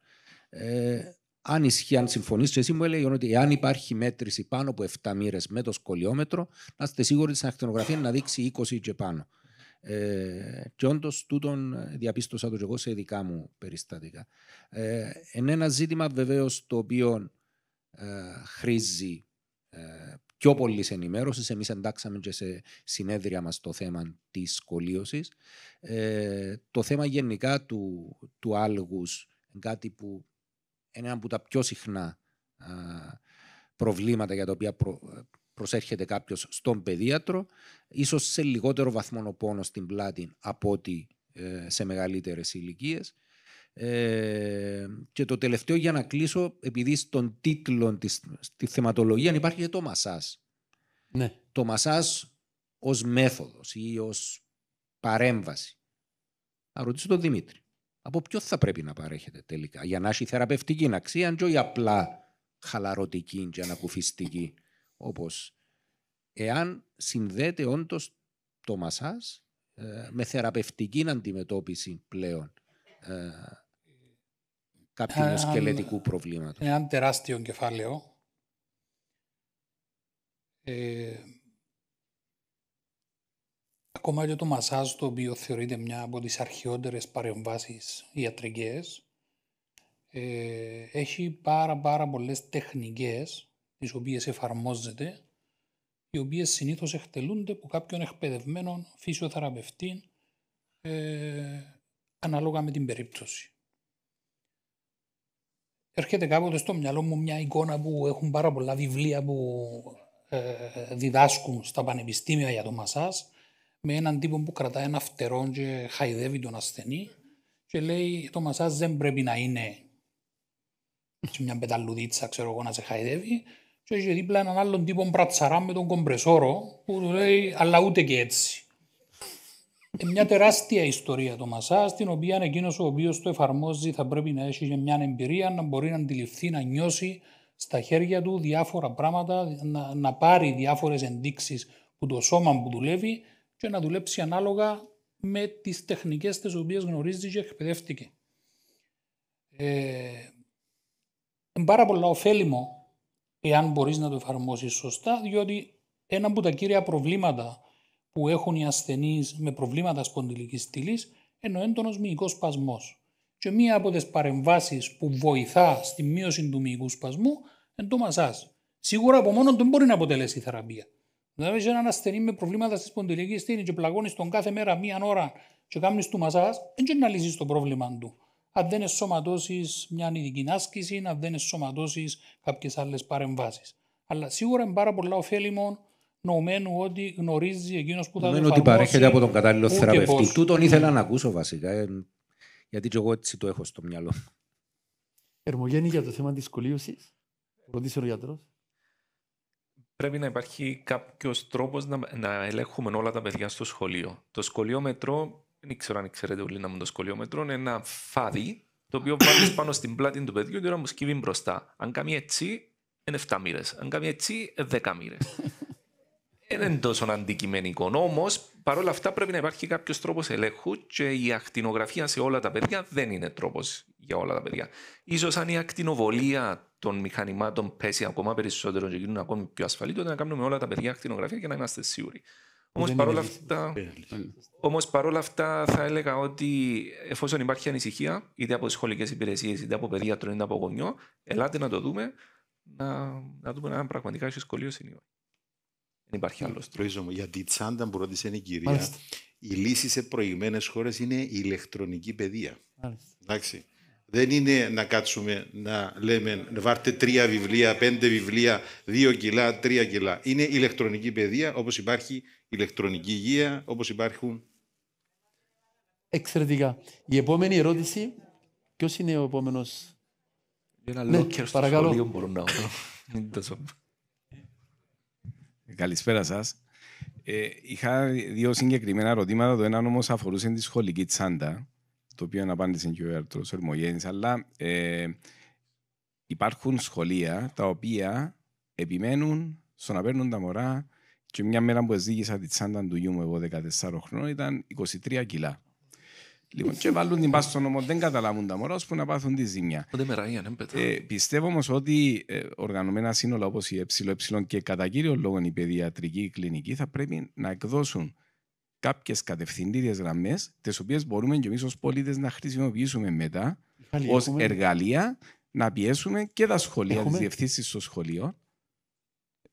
Αν ισχύει, αν συμφωνείς, και εσύ μου έλεγε ότι εάν υπάρχει μέτρηση πάνω από 7 μοίρες με το σκολιόμετρο, να είστε σίγουροι ότι στην ακτινογραφία να δείξει 20 και πάνω. Και όντως τούτον διαπίστωσα το και εγώ σε δικά μου περιστατικά. Είναι ένα ζήτημα βεβαίως το οποίο χρήζει πιο πολλής ενημέρωσης. Εμείς εντάξαμε και σε συνέδρια μας το θέμα της σκολίωσης. Το θέμα γενικά του άλγους, κάτι που είναι ένα από τα πιο συχνά προβλήματα για τα οποία προσέρχεται κάποιος στον παιδίατρο, ίσως σε λιγότερο βαθμό ο πόνος στην πλάτη από ότι σε μεγαλύτερες ηλικίες. Και το τελευταίο, για να κλείσω, επειδή στον τίτλο στη θεματολογία υπάρχει και το μασάζ. Ναι. Το μασάζ ως μέθοδος ή ως παρέμβαση. Να ρωτήσω τον Δημήτρη, από ποιο θα πρέπει να παρέχεται τελικά, για να έχει θεραπευτική αξία, αν και όχι απλά χαλαρωτική και ανακουφιστική. Όπως εάν συνδέεται όντως το μασάζ με θεραπευτική αντιμετώπιση πλέον κάποιου σκελετικού προβλήματος. Είναι ένα τεράστιο κεφάλαιο. Ακόμα και το μασάζ, το οποίο θεωρείται μια από τις αρχαιότερες παρεμβάσεις ιατρικές, έχει πάρα πολλές τεχνικές τις οποίες εφαρμόζεται, οι οποίες συνήθως εκτελούνται από κάποιον εκπαιδευμένο φυσιοθεραπευτή ανάλογα με την περίπτωση. Έρχεται κάποτε στο μυαλό μου μια εικόνα που έχουν πάρα πολλά βιβλία που διδάσκουν στα πανεπιστήμια για το μασάζ, με έναν τύπο που κρατάει ένα φτερό και χαϊδεύει τον ασθενή και λέει το μασάζ δεν πρέπει να είναι σε μια πεταλουδίτσα, ξέρω εγώ, να σε χαϊδεύει, και έχει δίπλα έναν άλλον τύπο μπρατσαρά με τον κομπρεσόρο που του λέει αλλά ούτε και έτσι. Μια τεράστια ιστορία το μασάζ, την οποία εκείνος ο οποίος το εφαρμόζει θα πρέπει να έχει και μια εμπειρία, να μπορεί να αντιληφθεί, να νιώσει στα χέρια του διάφορα πράγματα, να πάρει διάφορες ενδείξεις που το σώμα που δουλεύει και να δουλέψει ανάλογα με τις τεχνικές τις οποίες γνωρίζει και εκπαιδεύτηκε. Είναι πάρα πολλά ωφέλιμο εάν μπορείς να το εφαρμόσεις σωστά, διότι ένα από τα κύρια προβλήματα που έχουν οι ασθενείς με προβλήματα σπονδυλικής στήλης είναι ο έντονος μυϊκός σπασμός. Και μία από τις παρεμβάσεις που βοηθά στη μείωση του μυϊκού σπασμού είναι το μασάζ. Σίγουρα από μόνο δεν μπορεί να αποτελέσει θεραπεία. Δηλαδή, σε έναν ασθενή με προβλήματα στη σπονδυλική στήλη και πλαγώνεις τον κάθε μέρα μία ώρα και κάνεις του μασάζ, δεν μπορεί να λύσεις το πρόβλημα του. Αν δεν ενσωματώσεις μια ειδική άσκηση, αν δεν ενσωματώσεις κάποιες άλλες παρεμβάσεις. Αλλά σίγουρα είναι πάρα πολλά ωφέλιμο νομένου ότι γνωρίζει εκείνος που θα το εφαρμόσει. Ότι παρέχεται από τον κατάλληλο θεραπευτή. Τούτον ήθελα να ακούσω βασικά, γιατί και εγώ έτσι το έχω στο μυαλό. Ερμογένη, για το θέμα της σκολίωσης, ρωτήσε ο γιατρός. Πρέπει να υπάρχει κάποιος τρόπος να ελέγχουμε όλα τα παιδιά στο σχολείο. Το σχολιόμετρο, δεν ξέρω αν ξέρετε όλοι να μου το σχολιόμετρο, είναι ένα φάδι το οποίο βάλεις πάνω στην πλάτη του παιδιού και ώρα μου σκύβει μπροστά. Αν κάνει έτσι, είναι 7 μοίρες. Αν κάνει έτσι, 10 μοίρες. Δεν είναι τόσο αντικειμενικό. Όμως, παρόλα αυτά, πρέπει να υπάρχει κάποιος τρόπος ελέγχου και η ακτινογραφία σε όλα τα παιδιά δεν είναι τρόπος για όλα τα παιδιά. Ίσως αν η ακτινοβολία των μηχανημάτων πέσει ακόμα περισσότερο και γίνουν ακόμη πιο ασφαλή, τότε να κάνουμε όλα τα παιδιά ακτινογραφία για να είμαστε σίγουροι. Όμως παρόλα αυτά θα έλεγα ότι εφόσον υπάρχει ανησυχία, είτε από σχολικές υπηρεσίες, είτε από παιδίατρο, είτε από γονιό, ελάτε να το δούμε, να δούμε αν πραγματικά έχει σκολίωση ή όχι. Δεν υπάρχει άλλος τρόπος. Για τη τσάντα που ρώτησε η κυρία, η λύση σε προηγμένες χώρες είναι η ηλεκτρονική παιδεία. Εντάξει. Δεν είναι να κάτσουμε να λέμε να βάρτε 3 βιβλία, 5 βιβλία, 2 κιλά, 3 κιλά. Είναι ηλεκτρονική παιδεία, όπως υπάρχει ηλεκτρονική υγεία, όπως υπάρχουν. Εξαιρετικά. Η επόμενη ερώτηση, ποιος είναι ο επόμενος? Ένα παρακαλώ. Μπορώ να Καλησπέρα σας. Είχα 2 συγκεκριμένα ερωτήματα. Το ένα όμως αφορούσε τη σχολική τσάντα, το οποίο απάντησε και ο ιατρός Ερμογένης, αλλά υπάρχουν σχολεία τα οποία επιμένουν στο να παίρνουν τα μωρά, και μια μέρα που εζήγησα τη τσάντα του γιού μου, εγώ 14 χρόνων, ήταν 23 κιλά. Λοιπόν, και βάλουν την πάση στον νόμο, δεν καταλάβουν τα μωρά, ώσπου να πάθουν τη ζημιά. Πιστεύω όμως ότι οργανωμένα σύνολα όπως η ΕΕ και κατά κύριο λόγο η παιδιατρική η κλινική θα πρέπει να εκδώσουν κάποιες κατευθυντήριες γραμμές, τις οποίες μπορούμε και εμείς ως πολίτες να χρησιμοποιήσουμε μετά ως εργαλεία, να πιέσουμε και τα σχολεία, τις διευθύνσεις των σχολείων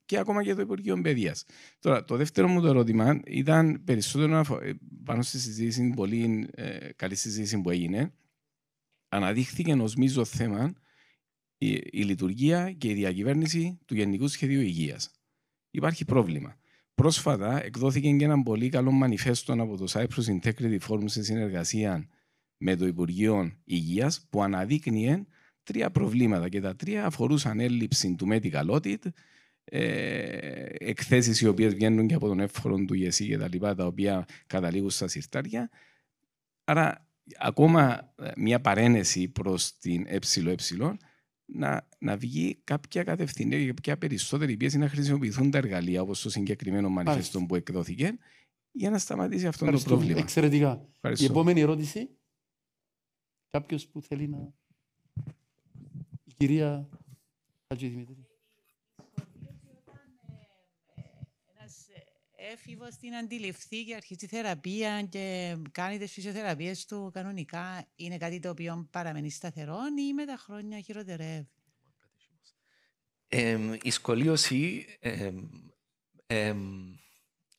και ακόμα και το Υπουργείο Παιδείας. Τώρα, το δεύτερο μου το ερώτημα ήταν περισσότερο πάνω στη συζήτηση, πολύ καλή συζήτηση που έγινε. Αναδείχθηκε ως μείζο θέμα η λειτουργία και η διακυβέρνηση του Γενικού Σχεδίου Υγείας. Υπάρχει πρόβλημα. Πρόσφατα εκδόθηκε και ένα πολύ καλό μανιφέστο από το Cyprus Integrity Forum σε συνεργασία με το Υπουργείο Υγείας που αναδείκνυε 3 προβλήματα και τα 3 αφορούσαν έλλειψη του medical audit, εκθέσεις οι οποίες βγαίνουν και από τον εύφορο του ΓΕΣΥ και τα λοιπά, τα οποία καταλήγουν στα συρτάρια. Άρα ακόμα μια παρένεση προς την ΕΕ να βγει κάποια κατευθυντήρια και κάποια περισσότερη πίεση να χρησιμοποιηθούν τα εργαλεία, όπως το συγκεκριμένο μανιφέστο που εκδόθηκε, για να σταματήσει αυτό το πρόβλημα. Εξαιρετικά. Η επόμενη ερώτηση. Κάποιος που θέλει να... Η κυρία Χατζηδημητρή. Ένας έφηβος την αντιληφθεί και αρχίζει θεραπεία και κάνει τις φυσιοθεραπείες του κανονικά, είναι κάτι το οποίο παραμένει σταθερό ή με τα χρόνια χειροτερεύει?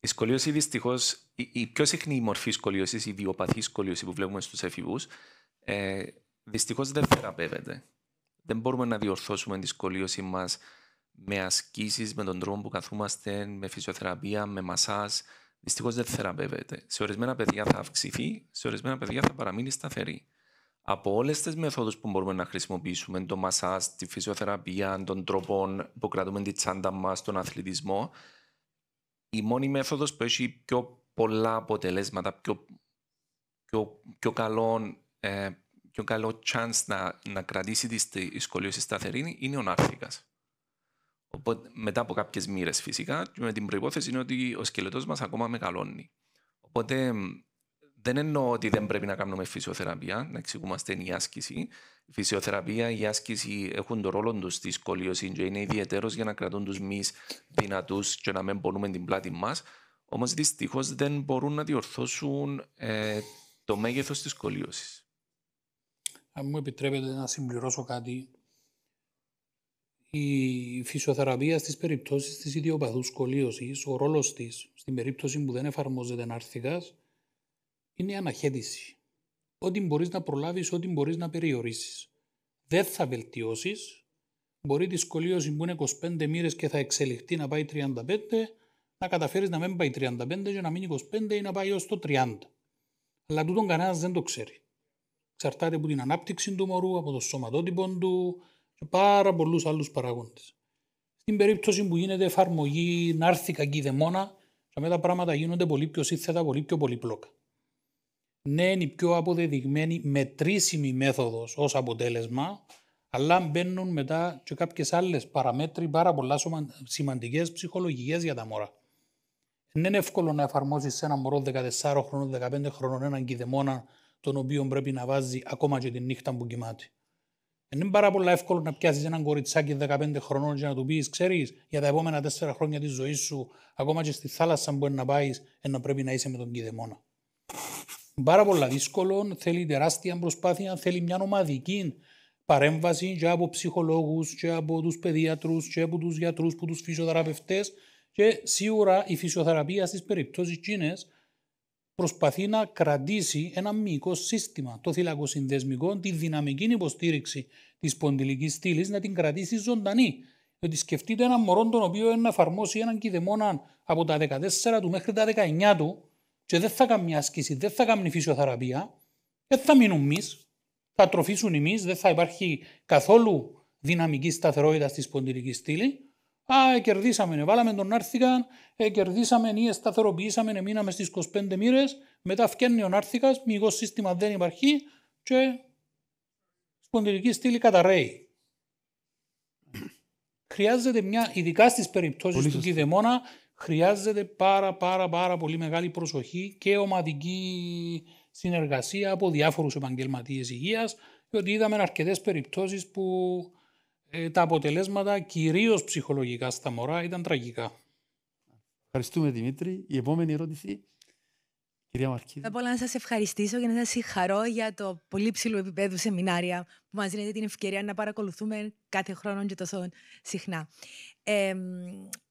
Η σκολίωση δυστυχώς, η πιο συχνή μορφή σκολίωσης, η βιοπαθή σκολίωση που βλέπουμε στους έφηβους, δυστυχώς δεν θεραπεύεται. Δεν μπορούμε να διορθώσουμε τη σκολίωση μας με ασκήσεις, με τον τρόπο που καθούμαστε, με φυσιοθεραπεία, με μασάζ. Δυστυχώς δεν θεραπεύεται. Σε ορισμένα παιδιά θα αυξηθεί, σε ορισμένα παιδιά θα παραμείνει σταθερή. Από όλες τις μεθόδους που μπορούμε να χρησιμοποιήσουμε, το μασάζ, τη φυσιοθεραπεία, τον τρόπο που κρατούμε τη τσάντα μας, τον αθλητισμό, η μόνη μέθοδος που έχει πιο πολλά αποτελέσματα, πιο καλό chance να κρατήσει τη σκολίωση σταθερή είναι ο νάρθηκας. Οπότε, μετά από κάποιες μοίρες φυσικά, και με την προϋπόθεση είναι ότι ο σκελετός μας ακόμα μεγαλώνει. Οπότε δεν εννοώ ότι δεν πρέπει να κάνουμε φυσιοθεραπεία, να εξηγούμαστε η άσκηση. Η φυσιοθεραπεία, η άσκηση έχουν το ρόλο τους στη σκολίωση και είναι ιδιαίτερος για να κρατούν τους μυς δυνατούς και να μην πονούμε την πλάτη μας. Όμως δυστυχώς δεν μπορούν να διορθώσουν το μέγεθος της σκολίωσης. Αν μου επιτρέπετε να συμπληρώσω κάτι, η φυσιοθεραπεία στις περιπτώσεις της ιδιοπαθούς σκολίωσης, ο ρόλος της, στην περίπτωση που δεν εφαρμόζεται νάρθηκας, είναι η αναχέτηση. Ό,τι μπορείς να προλάβεις, ό,τι μπορείς να περιορίσεις. Δεν θα βελτιώσεις. Μπορεί τη σκολίωση που είναι 25 μοίρες και θα εξελιχθεί να πάει 35, να καταφέρεις να μην πάει 35 και να μείνει 25 ή να πάει ως το 30. Αλλά τούτον κανένας δεν το ξέρει. Εξαρτάται από την ανάπτυξη του μωρού, από το σωματότυπο του και πάρα πολλούς άλλους παράγοντες. Στην περίπτωση που γίνεται εφαρμογή νάρθηκα και δαιμόνα, τα πράγματα γίνονται πολύ πιο σύνθετα, πολύ πιο πολύπλοκα. Ναι, είναι η πιο αποδεδειγμένη μετρήσιμη μέθοδος ως αποτέλεσμα, αλλά μπαίνουν μετά και κάποιες άλλες παραμέτροι πάρα πολλά σημαντικές ψυχολογικές για τα μωρά. Δεν είναι εύκολο να εφαρμόσεις σε ένα μωρό 14 χρόνων, 15 χρόνων έναν κηδεμόνα, τον οποίο πρέπει να βάζει ακόμα και τη νύχτα που κοιμάται. Είναι πάρα πολύ εύκολο να πιάσεις έναν κοριτσάκι 15 χρονών και να του πεις, ξέρεις, για τα επόμενα 4 χρόνια της ζωής σου, ακόμα και στη θάλασσα μπορεί να πάεις, να πρέπει να είσαι με τον κηδεμόνα. Πάρα πολύ δύσκολο, θέλει τεράστια προσπάθεια, θέλει μια ομαδική παρέμβαση και από ψυχολόγους και από τους παιδίατρους και από τους γιατρούς, από τους φυσιοθεραπευτές και σίγουρα η φυσιοθεραπεία στις περιπτώσεις εκείνες προσπαθεί να κρατήσει ένα μυϊκό σύστημα, το θυλακοσυνδεσμικό, τη δυναμική υποστήριξη της σπονδυλικής στήλης να την κρατήσει ζωντανή. Διότι σκεφτείτε έναν μωρό τον οποίο να εφαρμόσει έναν κηδεμόνα από τα 14 του μέχρι τα 19 του και δεν θα κάνει μια άσκηση, δεν θα κάνει φυσιοθεραπεία, δεν θα μείνουν μυς, θα τροφήσουν οι μυς, δεν θα υπάρχει καθόλου δυναμική σταθερότητα στη σπονδυλική στήλη. Κερδίσαμε, βάλαμε τον νάρθηκα, κερδίσαμε ή σταθεροποιήσαμε, μείναμε στις 25 μοίρες, μετά φκένει ο νάρθηκας, μυϊκό σύστημα δεν υπάρχει και σπονδυλική στήλη καταρρέει. Χρειάζεται ειδικά στις περιπτώσεις του κηδεμόνα, χρειάζεται πάρα πολύ μεγάλη προσοχή και ομαδική συνεργασία από διάφορους επαγγελματίες υγείας, διότι είδαμε αρκετές περιπτώσεις που τα αποτελέσματα, κυρίως ψυχολογικά στα μωρά, ήταν τραγικά. Ευχαριστούμε, Δημήτρη. Η επόμενη ερώτηση, κυρία Μαρκίδη. Θα ήθελα να σας ευχαριστήσω και να σας συγχαρώ για το πολύ ψηλό επίπεδο σεμινάρια που μας δίνετε την ευκαιρία να παρακολουθούμε κάθε χρόνο και τόσο συχνά.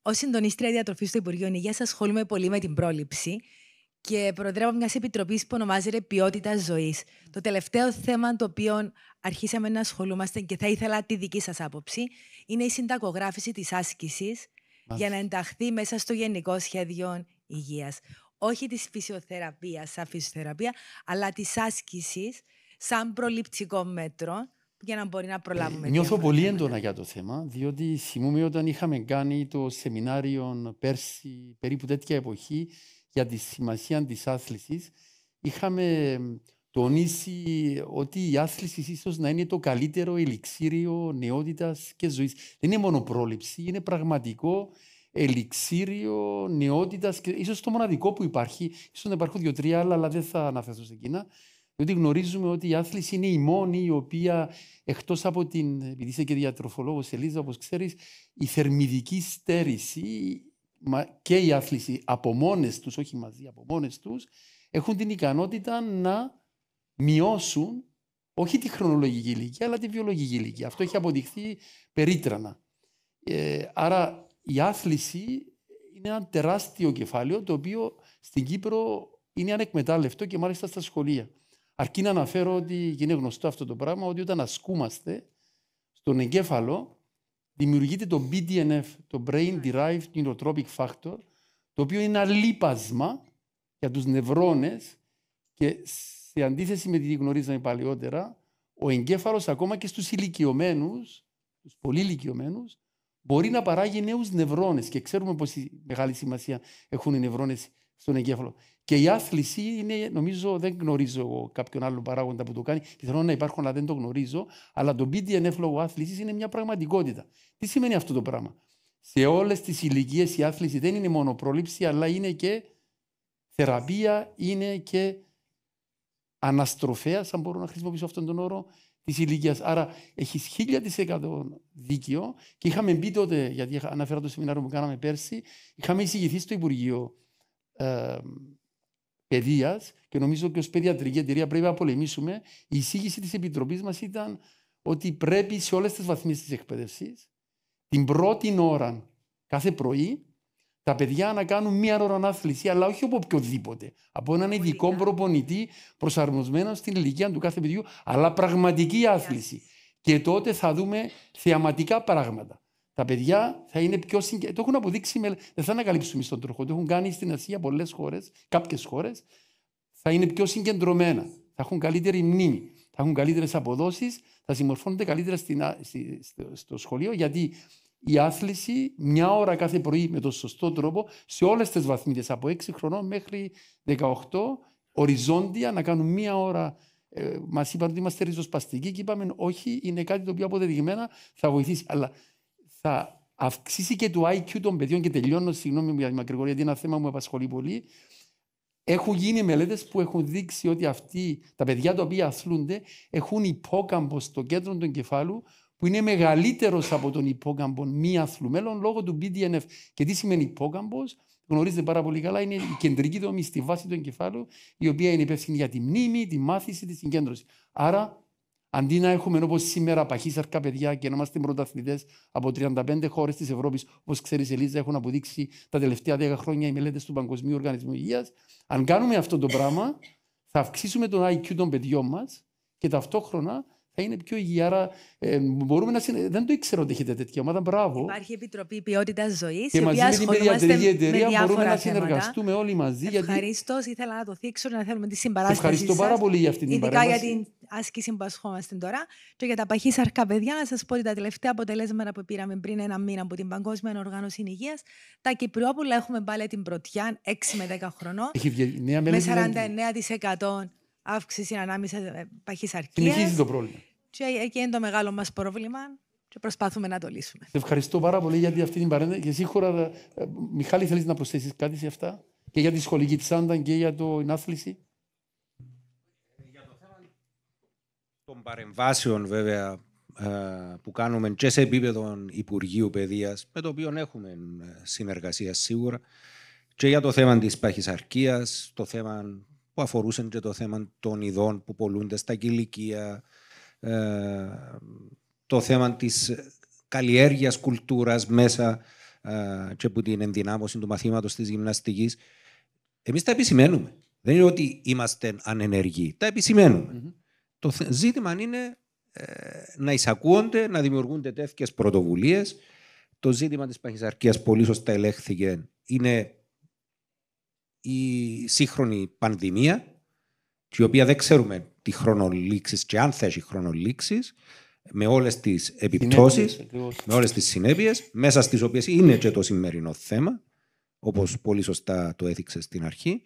Ως συντονίστρια διατροφής στο Υπουργείο Υγείας ασχολούμαι πολύ με την πρόληψη και προεδρεύω μιας επιτροπής που ονομάζεται Ποιότητα Ζωής. Το τελευταίο θέμα το οποίο αρχίσαμε να ασχολούμαστε και θα ήθελα τη δική σας άποψη είναι η συνταγογράφηση της άσκησης για να ενταχθεί μέσα στο Γενικό Σχέδιο Υγείας. Όχι της φυσιοθεραπείας σαν φυσιοθεραπεία, αλλά της άσκησης σαν προληπτικό μέτρο για να μπορεί να προλάβουμε. Νιώθω πολύ έντονα για το θέμα, διότι θυμούμαι όταν είχαμε κάνει το σεμινάριο πέρσι, περίπου τέτοια εποχή, για τη σημασία της άθλησης, είχαμε τονίσει ότι η άθληση ίσως να είναι το καλύτερο ελιξίριο νεότητας και ζωής. Δεν είναι μόνο πρόληψη, είναι πραγματικό ελιξίριο νεότητας και ίσως το μοναδικό που υπάρχει. Ίσως να υπάρχουν 2-3 άλλα, αλλά δεν θα αναφερθώ σε εκείνα. Διότι γνωρίζουμε ότι η άθληση είναι η μόνη η οποία, εκτός από την, επειδή είσαι και διατροφολόγος Ελίζα, όπως ξέρεις, η θερμιδική στέρηση και η άθληση από μόνες τους, όχι μαζί, από μόνες τους, έχουν την ικανότητα να μειώσουν όχι τη χρονολογική ηλικία, αλλά τη βιολογική ηλικία. Αυτό έχει αποδειχθεί περίτρανα. Άρα η άθληση είναι ένα τεράστιο κεφάλαιο, το οποίο στην Κύπρο είναι ανεκμετάλλευτο και μάλιστα στα σχολεία. Αρκεί να αναφέρω ότι, και είναι γνωστό αυτό το πράγμα, ότι όταν ασκούμαστε στον εγκέφαλο, δημιουργείται το BDNF, το Brain Derived Neurotrophic Factor, το οποίο είναι ένα λίπασμα για τους νευρώνες και σε αντίθεση με τι γνωρίζαμε παλαιότερα, ο εγκέφαλος ακόμα και στους ηλικιωμένους, τους πολύ ηλικιωμένους, μπορεί να παράγει νέους νευρώνες και ξέρουμε πόση μεγάλη σημασία έχουν οι νευρώνες στον εγκέφαλο. Και η άθληση είναι, νομίζω, δεν γνωρίζω εγώ κάποιον άλλο παράγοντα που το κάνει. Πιθανόν να υπάρχουν, αλλά δεν το γνωρίζω. Αλλά το BDNF λόγω άθλησης είναι μια πραγματικότητα. Τι σημαίνει αυτό το πράγμα? Σε όλες τις ηλικίες η άθληση δεν είναι μόνο πρόληψη, αλλά είναι και θεραπεία, είναι και αναστροφέας, αν μπορώ να χρησιμοποιήσω αυτόν τον όρο, της ηλικίας. Άρα έχεις 1000% δίκιο και είχαμε μπει τότε, γιατί αναφέρα το σεμινάριο που κάναμε πέρσι, είχαμε εισηγηθεί στο Υπουργείο Παιδείας και νομίζω και ως παιδιατρική εταιρεία πρέπει να πολεμήσουμε. Η εισήγηση της Επιτροπής μας ήταν ότι πρέπει σε όλες τις βαθμίες της εκπαίδευσης την πρώτη ώρα κάθε πρωί τα παιδιά να κάνουν μία ώρα άθληση, αλλά όχι από οποιοδήποτε. Από έναν ειδικό προπονητή προσαρμοσμένο στην ηλικία του κάθε παιδιού, αλλά πραγματική άθληση. Και τότε θα δούμε θεαματικά πράγματα. Τα παιδιά θα είναι πιο συγκεντρωμένα. Το έχουν αποδείξει, δεν θα ανακαλύψουμε στον τροχό. Το έχουν κάνει στην Ασία πολλές χώρες, κάποιες χώρες. Θα είναι πιο συγκεντρωμένα. Θα έχουν καλύτερη μνήμη. Θα έχουν καλύτερες αποδόσεις. Θα συμμορφώνονται καλύτερα στο σχολείο, γιατί η άθληση μια ώρα κάθε πρωί με τον σωστό τρόπο σε όλες τις βαθμίδες από 6 χρονών μέχρι 18 οριζόντια να κάνουν μια ώρα. Μας είπαν ότι είμαστε ριζοσπαστικοί και είπαμε όχι, είναι κάτι το οποίο αποδεδειγμένα θα βοηθήσει. Αλλά θα αυξήσει και το IQ των παιδιών και τελειώνω, συγγνώμη για τη μακρηγορία, γιατί είναι ένα θέμα που με απασχολεί πολύ. Έχουν γίνει μελέτες που έχουν δείξει ότι τα παιδιά τα οποία αθλούνται έχουν υπόκαμπο στο κέντρο του εγκεφάλου που είναι μεγαλύτερος από τον υπόκαμπο μη αθλουμένων λόγω του BDNF. Και τι σημαίνει υπόκαμπος? Γνωρίζετε πάρα πολύ καλά, είναι η κεντρική δομή στη βάση του εγκεφάλου, η οποία είναι υπεύθυνη για τη μνήμη, τη μάθηση, τη συγκέντρωση. Άρα, αντί να έχουμε όπως σήμερα παχύσαρκα παιδιά και να είμαστε πρωταθλητές από 35 χώρες της Ευρώπης, όπως ξέρεις, Ελίζα, έχουν αποδείξει τα τελευταία 10 χρόνια οι μελέτες του Παγκοσμίου Οργανισμού Υγείας. Αν κάνουμε αυτό το πράγμα, θα αυξήσουμε τον IQ των παιδιών μας και ταυτόχρονα θα είναι πιο υγιή. Άρα μπορούμε δεν το ήξερα ότι έχετε τέτοια ομάδα. Μπράβο. Υπάρχει Επιτροπή Ποιότητας Ζωής. Και μαζί με την παιδιατρική εταιρεία μπορούμε να συνεργαστούμε όλοι μαζί. Ευχαρίστως. Ήθελα να το θίξω, να θέλουμε τη συμπαράσταση. Ευχαριστώ πάρα πολύ για αυτή την παρέμβαση. Ειδικά για την άσκηση που ασχόμαστε τώρα. Και για τα παχύσαρκα παιδιά, να σας πω ότι τα τελευταία αποτελέσματα που πήραμε πριν ένα μήνα από την Παγκόσμια Οργάνωση Υγείας, τα Κυπριόπουλα έχουμε πάλι την πρωτιά 6 με 10 χρονών. Με 49% αύξηση ανάμεσα παχυσαρκίας. Συνεχίζει το πρόβλημα. Και εκεί είναι το μεγάλο μας πρόβλημα και προσπαθούμε να το λύσουμε. Σε ευχαριστώ πάρα πολύ για αυτή την παρένθεση. Και σίγουρα, Μιχάλη, θέλεις να προσθέσεις κάτι σε αυτά? Και για τη σχολική τσάντα και για την άθληση. Για το θέμα των παρεμβάσεων, βέβαια, που κάνουμε και σε επίπεδο Υπουργείου Παιδείας, με το οποίο έχουμε συνεργασία σίγουρα, και για το θέμα της παχυσαρκίας, το θέμα που αφορούσαν και το θέμα των ειδών που πολλούνται στα κηλικεία, το θέμα της καλλιέργειας κουλτούρας μέσα και από την ενδυνάμωση του μαθήματος της γυμναστικής. Εμείς τα επισημαίνουμε. Δεν είναι ότι είμαστε ανενεργοί. Τα επισημαίνουμε. Το ζήτημα είναι να εισακούονται, να δημιουργούνται τέτοιες πρωτοβουλίες. Το ζήτημα της παχυσαρκίας, πολύ σωστά ελέγχθηκε, είναι η σύγχρονη πανδημία, η οποία δεν ξέρουμε τι χρονολήξεις και αν θα έχει χρονολήξεις, με όλες τις επιπτώσεις, με όλες τις συνέπειες, μέσα στις οποίες είναι και το σημερινό θέμα, όπως πολύ σωστά το έθιξε στην αρχή.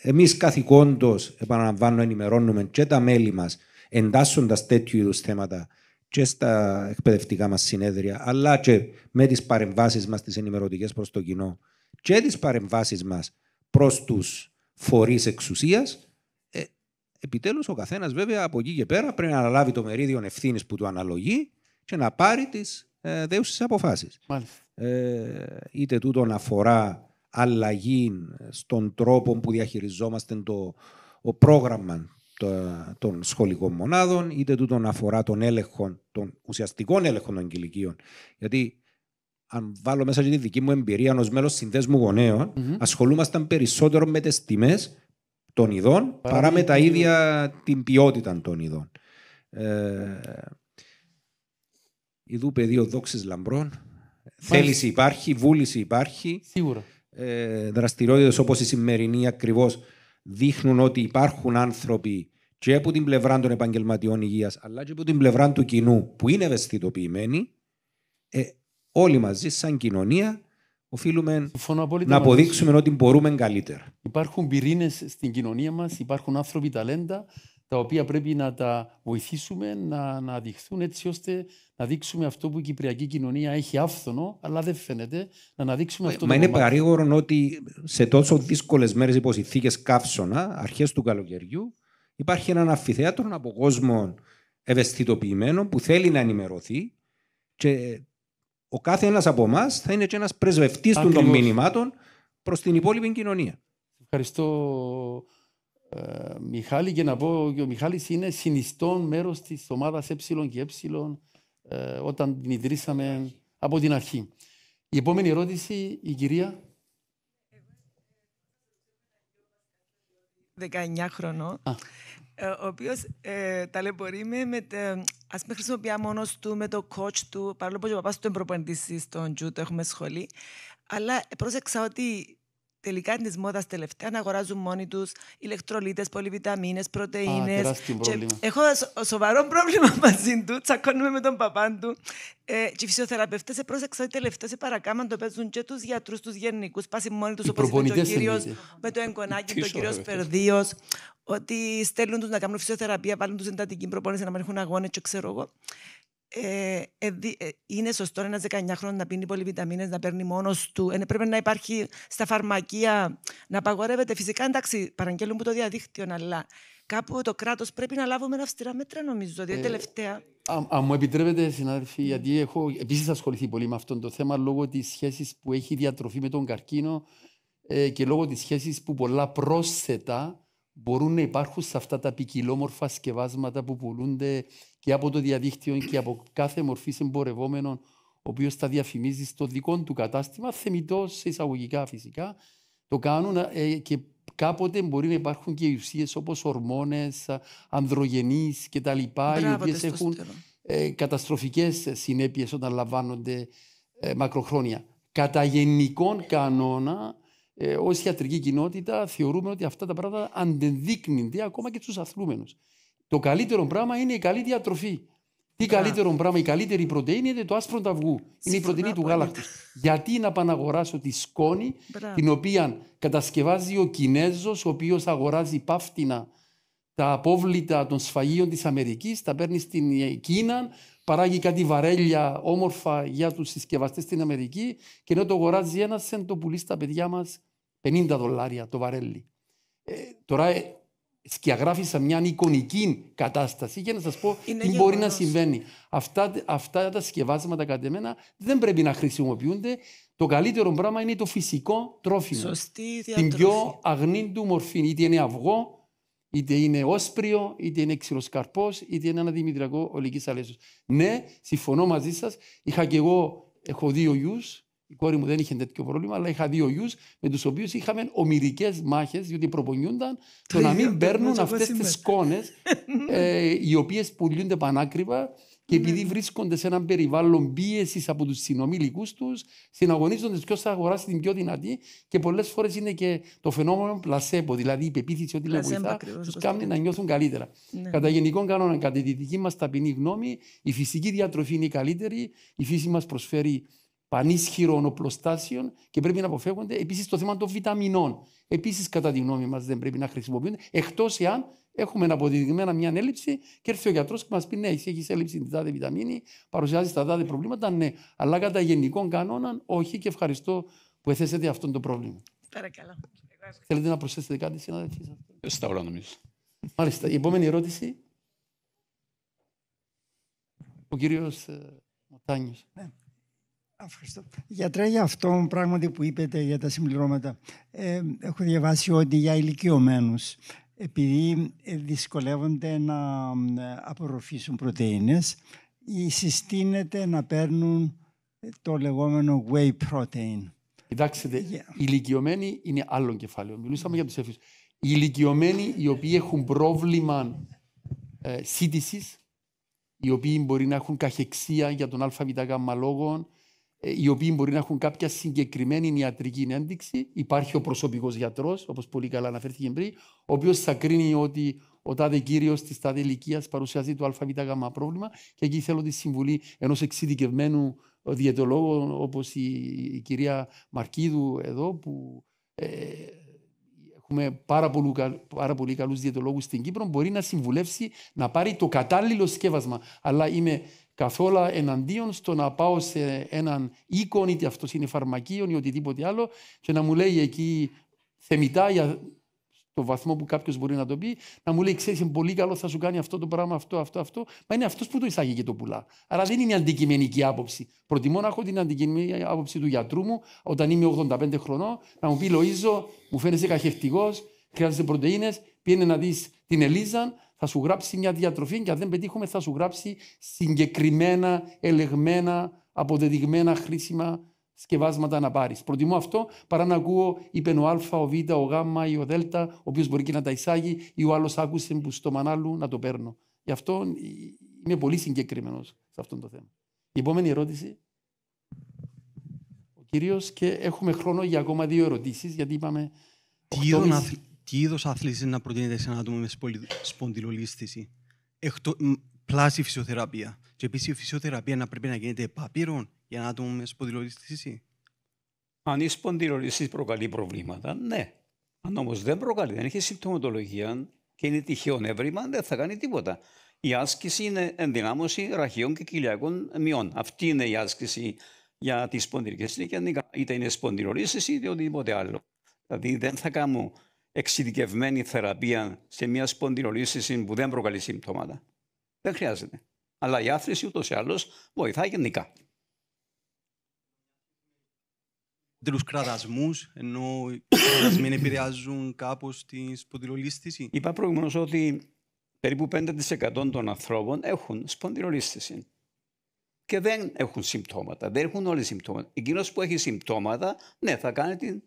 Εμείς καθηκόντως, επαναλαμβάνω, ενημερώνουμε και τα μέλη μας, εντάσσοντας τέτοιου είδους θέματα και στα εκπαιδευτικά μας συνέδρια, αλλά και με τις παρεμβάσεις μας, τις ενημερωτικές προς το κοινό και τις παρεμβάσεις μας προς τους φορείς εξουσίας. Επιτέλους, ο καθένας βέβαια από εκεί και πέρα πρέπει να αναλάβει το μερίδιο ευθύνης που του αναλογεί και να πάρει τις δέουσες αποφάσεις. Είτε τούτον αφορά αλλαγή στον τρόπο που διαχειριζόμαστε το πρόγραμμα των σχολικών μονάδων, είτε τούτον αφορά τον έλεγχο, τον ουσιαστικών έλεγχων των κηλικίων. Γιατί αν βάλω μέσα και τη δική μου εμπειρία ως μέλος συνδέσμου γονέων, ασχολούμασταν περισσότερο με τις τιμές των ειδών παρά με τα ίδια την ποιότητα των ειδών. Ιδού πεδίο δόξης λαμπρών. Θέληση υπάρχει, βούληση υπάρχει. Σίγουρα. Δραστηριότητες όπως η σημερινή ακριβώς δείχνουν ότι υπάρχουν άνθρωποι και από την πλευρά των επαγγελματιών υγείας αλλά και από την πλευρά του κοινού που είναι ευαισθητοποιημένοι. Όλοι μαζί σαν κοινωνία οφείλουμε να αποδείξουμε ότι μπορούμε καλύτερα. Υπάρχουν πυρήνες στην κοινωνία μας, υπάρχουν άνθρωποι ταλέντα τα οποία πρέπει να τα βοηθήσουμε να δειχθούν έτσι ώστε να δείξουμε αυτό που η κυπριακή κοινωνία έχει άφθονο, αλλά δεν φαίνεται, να αναδείξουμε αυτό. Μα είναι παρήγορο ότι σε τόσο δύσκολες μέρες υπό συνθήκες καύσωνα, αρχές του καλοκαιριού, υπάρχει έναν αμφιθέατρο από κόσμο ευαισθητοποιημένο που θέλει να ενημερωθεί και ο κάθε ένας από εμάς θα είναι και ένας πρεσβευτής των μηνυμάτων προς την υπόλοιπη κοινωνία. Ευχαριστώ, Μιχάλη, και να πω ότι ο Μιχάλης είναι συνιστόν μέρος της ομάδας Ε και Ε όταν την ιδρύσαμε από την αρχή. Η επόμενη ερώτηση, η κυρία. 19 χρονών, ο οποίος ταλαιπωρεί ας με χρησιμοποιεί μόνος του με το coach του, παρόλο που ο παπάς του είναι προπονητής στον Τζου, το έχουμε σχολεί, αλλά πρόσεξα ότι τελικά είναι της μόδας τελευταία να αγοράζουν μόνοι τους ηλεκτρολίτες, πολυβιταμίνες, πρωτεΐνες. Έχω σοβαρό πρόβλημα μαζί του, τσακώνουμε με τον παπά του. Και οι φυσιοθεραπευτές πρόσεξα ότι τελευταία σε παρακάμαν το παίζουν και τους γιατρούς, τους γενικούς, πάσει μόνοι τους, όπως είπε ο κύριος με το εγγονάκι, το κύριος Περδίος, ότι στέλνουν τους να κάνουν φυσιοθεραπεία, βάλουν τους εντατική προπόνηση, να μην έχουν αγώνες και ξέρω εγώ. Είναι σωστό ένας 19χρονος να πίνει πολυβιταμίνες, να παίρνει μόνος του? Πρέπει να υπάρχει στα φαρμακεία, να απαγορεύεται? Φυσικά, εντάξει, παραγγέλνουν από το διαδίκτυο, αλλά κάπου το κράτος πρέπει να λάβουμε αυστηρά μέτρα, νομίζω. Διότι τελευταία. Αν μου επιτρέπετε, συνάδελφοι, γιατί έχω επίσης ασχοληθεί πολύ με αυτό το θέμα λόγω της σχέσης που έχει η διατροφή με τον καρκίνο και λόγω της σχέσης που πολλά πρόσθετα μπορούν να υπάρχουν σε αυτά τα ποικιλόμορφα σκευάσματα που πουλούνται και από το διαδίκτυο και από κάθε μορφή εμπορευόμενο, ο οποίος τα διαφημίζει στο δικό του κατάστημα, θεμιτός σε εισαγωγικά φυσικά, το κάνουν και κάποτε μπορεί να υπάρχουν και ουσίες όπως ορμόνες, ανδρογενείς κτλ. Οι οποίες έχουν καταστροφικές συνέπειες όταν λαμβάνονται μακροχρόνια. Κατά γενικών κανόνα, ως ιατρική κοινότητα θεωρούμε ότι αυτά τα πράγματα αντεδείκνυνται ακόμα και στους αθλούμενους. Το καλύτερο πράγμα είναι η καλή διατροφή. Τι καλύτερο πράγμα, η καλύτερη πρωτεΐνη είναι το άσπρο του αυγού. Είναι η πρωτεΐνη του γάλακτος. Γιατί να πάω να αγοράσω τη σκόνη, την οποία κατασκευάζει ο Κινέζος, ο οποίος αγοράζει πάφτινα τα απόβλητα των σφαγείων της Αμερικής, τα παίρνει στην Κίνα, παράγει κάτι βαρέλια όμορφα για τους συσκευαστές στην Αμερική και ενώ το αγοράζει ένας, το πουλεί στα παιδιά μας $50 το βαρέλι. Τώρα σκιαγράφησα μια εικονική κατάσταση για να σας πω τι μπορεί να συμβαίνει. Αυτά τα σκευάσματα κατά εμένα δεν πρέπει να χρησιμοποιούνται. Το καλύτερο πράγμα είναι το φυσικό τρόφιμο. Την πιο αγνή του μορφή. Είτε είναι αυγό, είτε είναι όσπριο, είτε είναι ξυλοσκαρπός, είτε είναι ένα δημητριακό ολικής αλέσεως. Ναι, συμφωνώ μαζί σας. Είχα και εγώ, έχω 2 γιους. Η κόρη μου δεν είχε τέτοιο πρόβλημα, αλλά είχα 2 γιους με τους οποίους είχαμε ομηρικές μάχες, διότι προπονιούνταν το να μην παίρνουν αυτές τις σκόνες, οι οποίες πουλούνται πανάκριβα και επειδή βρίσκονται σε έναν περιβάλλον πίεσης από τους συνομήλικους τους, συναγωνίζονται ποιος θα αγοράσει την πιο δυνατή και πολλές φορές είναι και το φαινόμενο πλασέπο, δηλαδή η πεποίθηση ότι είναι βοηθά, τους κάνει να νιώθουν καλύτερα. Ναι. Κατά γενικών κανόνων, κατά τη δική μας ταπεινή γνώμη, η φυσική διατροφή είναι η καλύτερη, η φύση μας προσφέρει πανίσχυρων οπλοστάσεων και πρέπει να αποφεύγονται. Επίσης, το θέμα των βιταμινών. Επίσης, κατά τη γνώμη μας, δεν πρέπει να χρησιμοποιούνται, εκτός εάν έχουμε αποδεδειγμένα μια έλλειψη και έρθει ο γιατρός και μας πει: ναι, έχεις έλλειψη τη τάδε βιταμίνη, παρουσιάζει τα τάδε προβλήματα. Ναι, αλλά κατά γενικών κανόνων, όχι, και ευχαριστώ που έθεσετε αυτό το πρόβλημα. Παρακαλώ. Θέλετε να προσθέσετε κάτι, συνάδελφοι? Στα όλα, νομίζω. Μάλιστα. Η επόμενη ερώτηση. Ο κύριος Μοτάνιος. Ναι. Ευχαριστώ. Γιατρέ, για αυτό πράγματι που είπετε για τα συμπληρώματα, έχω διαβάσει ότι για ηλικιωμένους, επειδή δυσκολεύονται να απορροφήσουν πρωτεΐνες, συστήνεται να παίρνουν το λεγόμενο whey protein. Κοιτάξτε, οι ηλικιωμένοι είναι άλλο κεφάλαιο. Μιλούσαμε για τους έφηβους. Οι ηλικιωμένοι οι οποίοι έχουν πρόβλημα σύντησης, οι οποίοι μπορεί να έχουν καχεξία για τον ΑΒΓ λόγο, οι οποίοι μπορεί να έχουν κάποια συγκεκριμένη ιατρική ένδειξη. Υπάρχει ο προσωπικός γιατρός, όπως πολύ καλά αναφέρθηκε πριν, ο οποίος θα κρίνει ότι ο τάδε κύριος της τάδε ηλικίας παρουσιάζει το ΑΒΓ πρόβλημα, και εκεί θέλω τη συμβουλή ενός εξειδικευμένου διαιτολόγου, όπως η κυρία Μαρκίδου εδώ, που έχουμε πάρα πολύ καλούς διαιτολόγους στην Κύπρο, μπορεί να συμβουλεύσει να πάρει το κατάλληλο σκεύασμα. Αλλά είμαι καθόλου εναντίον στο να πάω σε έναν οίκον, είτε αυτός είναι φαρμακείο ή οτιδήποτε άλλο, και να μου λέει εκεί θεμιτά, για το βαθμό που κάποιος μπορεί να το πει, να μου λέει: ξέρεις, είναι πολύ καλό, θα σου κάνει αυτό το πράγμα, αυτό. Μα είναι αυτός που το εισάγει και το πουλά. Άρα δεν είναι αντικειμενική άποψη. Προτιμώ να έχω την αντικειμενική άποψη του γιατρού μου, όταν είμαι 85 χρονών, να μου πει: Λοΐζο, μου φαίνεσαι καχευτικός, χρειάζεσαι πρωτεΐνες, πήγαινε να δεις την Ελίζα, θα σου γράψει μια διατροφή, και αν δεν πετύχουμε, θα σου γράψει συγκεκριμένα, ελεγμένα, αποδεδειγμένα χρήσιμα σκευάσματα να πάρεις. Προτιμώ αυτό παρά να ακούω, είπε ο Α, ο Β, ο Γ ή ο Δ, ο οποίος μπορεί και να τα εισάγει, ή ο άλλος άκουσε που στο μανάλου να το παίρνω. Γι' αυτό είμαι πολύ συγκεκριμένος σε αυτό το θέμα. Η επόμενη ερώτηση. Ο κύριος, και έχουμε χρόνο για ακόμα 2 ερωτήσεις, γιατί είπαμε. Τι είδος άθληση να προτείνεται σε ένα άτομο με σπονδυλολίσθηση? Πλάση φυσιοθεραπεία. Και επίσης η φυσιοθεραπεία να πρέπει να γίνεται επάπειρον για ένα άτομο με σπονδυλολίσθηση. Αν η σπονδυλολίσθηση προκαλεί προβλήματα, ναι. Αν όμως δεν προκαλεί, δεν έχει συμπτωματολογία και είναι τυχαίο έβριμα, δεν θα κάνει τίποτα. Η άσκηση είναι ενδυνάμωση ραχιών και κοιλιακών μειών. Αυτή είναι η άσκηση για τη σπονδυλική, είτε είναι σπονδυλολίσθηση είτε οτιδήποτε άλλο. Δηλαδή δεν θα κάνω εξειδικευμένη θεραπεία σε μια σπονδυλολίσθηση που δεν προκαλεί συμπτώματα. Δεν χρειάζεται. Αλλά η άθληση ούτως ή άλλως βοηθάει γενικά. Τους κραδασμούς, ενώ οι κραδασμοί επηρεάζουν κάπως τη σπονδυλολίσθηση. Είπα προηγουμένως ότι περίπου 5% των ανθρώπων έχουν σπονδυλολίσθηση και δεν έχουν συμπτώματα. Δεν έχουν όλοι συμπτώματα. Εκείνος που έχει συμπτώματα, ναι, θα κάνει την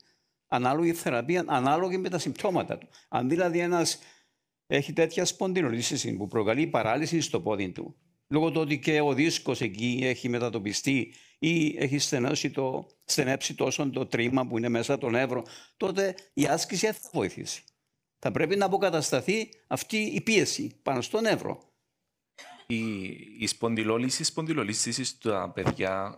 ανάλογη θεραπεία, ανάλογη με τα συμπτώματα του. Αν δηλαδή ένας έχει τέτοια σπονδυλολίσθηση που προκαλεί παράλυση στο πόδι του, λόγω του ότι και ο δίσκος εκεί έχει μετατοπιστεί ή έχει στενέψει τόσο το τρίμα που είναι μέσα το νεύρο, τότε η άσκηση δεν θα βοηθήσει. Θα πρέπει να αποκατασταθεί αυτή η πίεση πάνω στο νεύρο. Η σπονδυλολίσθηση στα παιδιά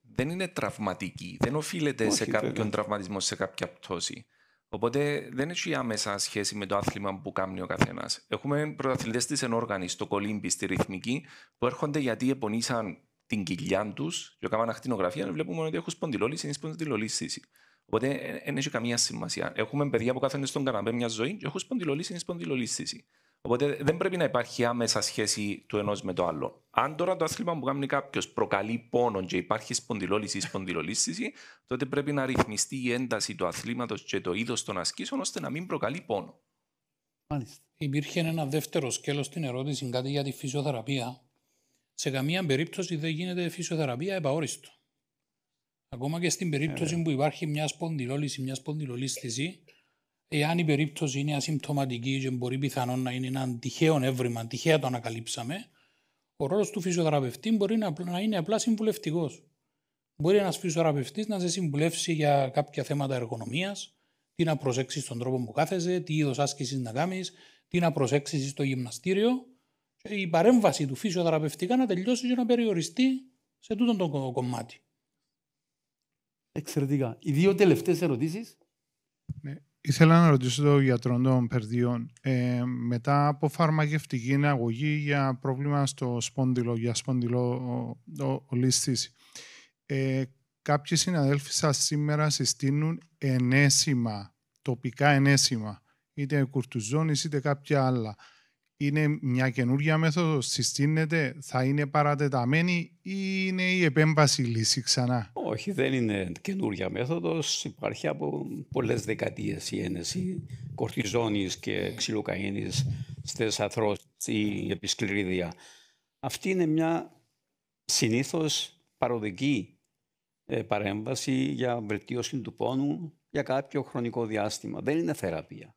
δεν είναι τραυματική. Δεν οφείλεται σε κάποιον τραυματισμό, σε κάποια πτώση. Οπότε δεν έχει άμεσα σχέση με το άθλημα που κάνει ο καθένας. Έχουμε πρωταθλητές της ενόργανης, στο κολύμπι, στη ρυθμική, που έρχονται γιατί επονήσαν την κοιλιά τους και έκαναν ακτινογραφία και βλέπουμε ότι έχουν σπονδυλόλισθηση ή σπονδυλολίσθηση. Οπότε δεν έχει καμία σημασία. Έχουμε παιδιά που κάθονται στον καναπέ μια ζωή και έχουν σπονδυλολίσθηση ή σπονδυλολίσθηση. Οπότε δεν πρέπει να υπάρχει άμεσα σχέση του ενός με το άλλο. Αν τώρα το άθλημα που κάνει κάποιος προκαλεί πόνο και υπάρχει σπονδυλόλισθηση ή σπονδυλολίσθηση, τότε πρέπει να ρυθμιστεί η ένταση του αθλήματος και το είδος των ασκήσεων ώστε να μην προκαλεί πόνο. Μάλιστα. Υπήρχε ένα δεύτερο σκέλος στην ερώτηση, κάτι για τη φυσιοθεραπεία. Σε καμία περίπτωση δεν γίνεται φυσιοθεραπεία επαόριστο. Ακόμα και στην περίπτωση που υπάρχει μια σπονδυλόλισθηση, μια σπονδυλολίσθηση, εάν η περίπτωση είναι ασυμπτωματική και μπορεί πιθανόν να είναι ένα τυχαίο έβριμα, τυχαία το ανακαλύψαμε, ο ρόλος του φυσιοθεραπευτή μπορεί να είναι απλά συμβουλευτικός. Μπορεί ένας φυσιοθεραπευτής να σε συμβουλεύσει για κάποια θέματα εργονομίας, τι να προσέξεις στον τρόπο που κάθεσαι, τι είδος άσκησης να κάνεις, τι να προσέξεις στο γυμναστήριο. Και η παρέμβαση του φυσιοθεραπευτικά να τελειώσει και να περιοριστεί σε τούτο το κομμάτι. Εξαιρετικά. Οι δύο τελευταίες ερωτήσεις. Ναι. Ήθελα να ρωτήσω τον γιατρό των Περδιών. Μετά από φαρμακευτική αγωγή για πρόβλημα στο σπόνδυλο, για σπονδυλολίσθηση, κάποιοι συναδέλφοι σας σήμερα συστήνουν ενέσιμα, τοπικά ενέσιμα, είτε κουρτουζόνης είτε κάποια άλλα. Είναι μια καινούργια μέθοδος, συστήνεται, θα είναι παρατεταμένη ή είναι η επέμβαση λύση ξανά? Όχι, δεν είναι καινούργια μέθοδος. Υπάρχει από πολλές δεκαετίες η ένεση κορτιζόνης και ξυλοκαΐνης στις αρθρώσεις ή επισκληρίδια. Αυτή είναι μια συνήθως παροδική παρέμβαση για βελτίωση του πόνου για κάποιο χρονικό διάστημα. Δεν είναι θεραπεία.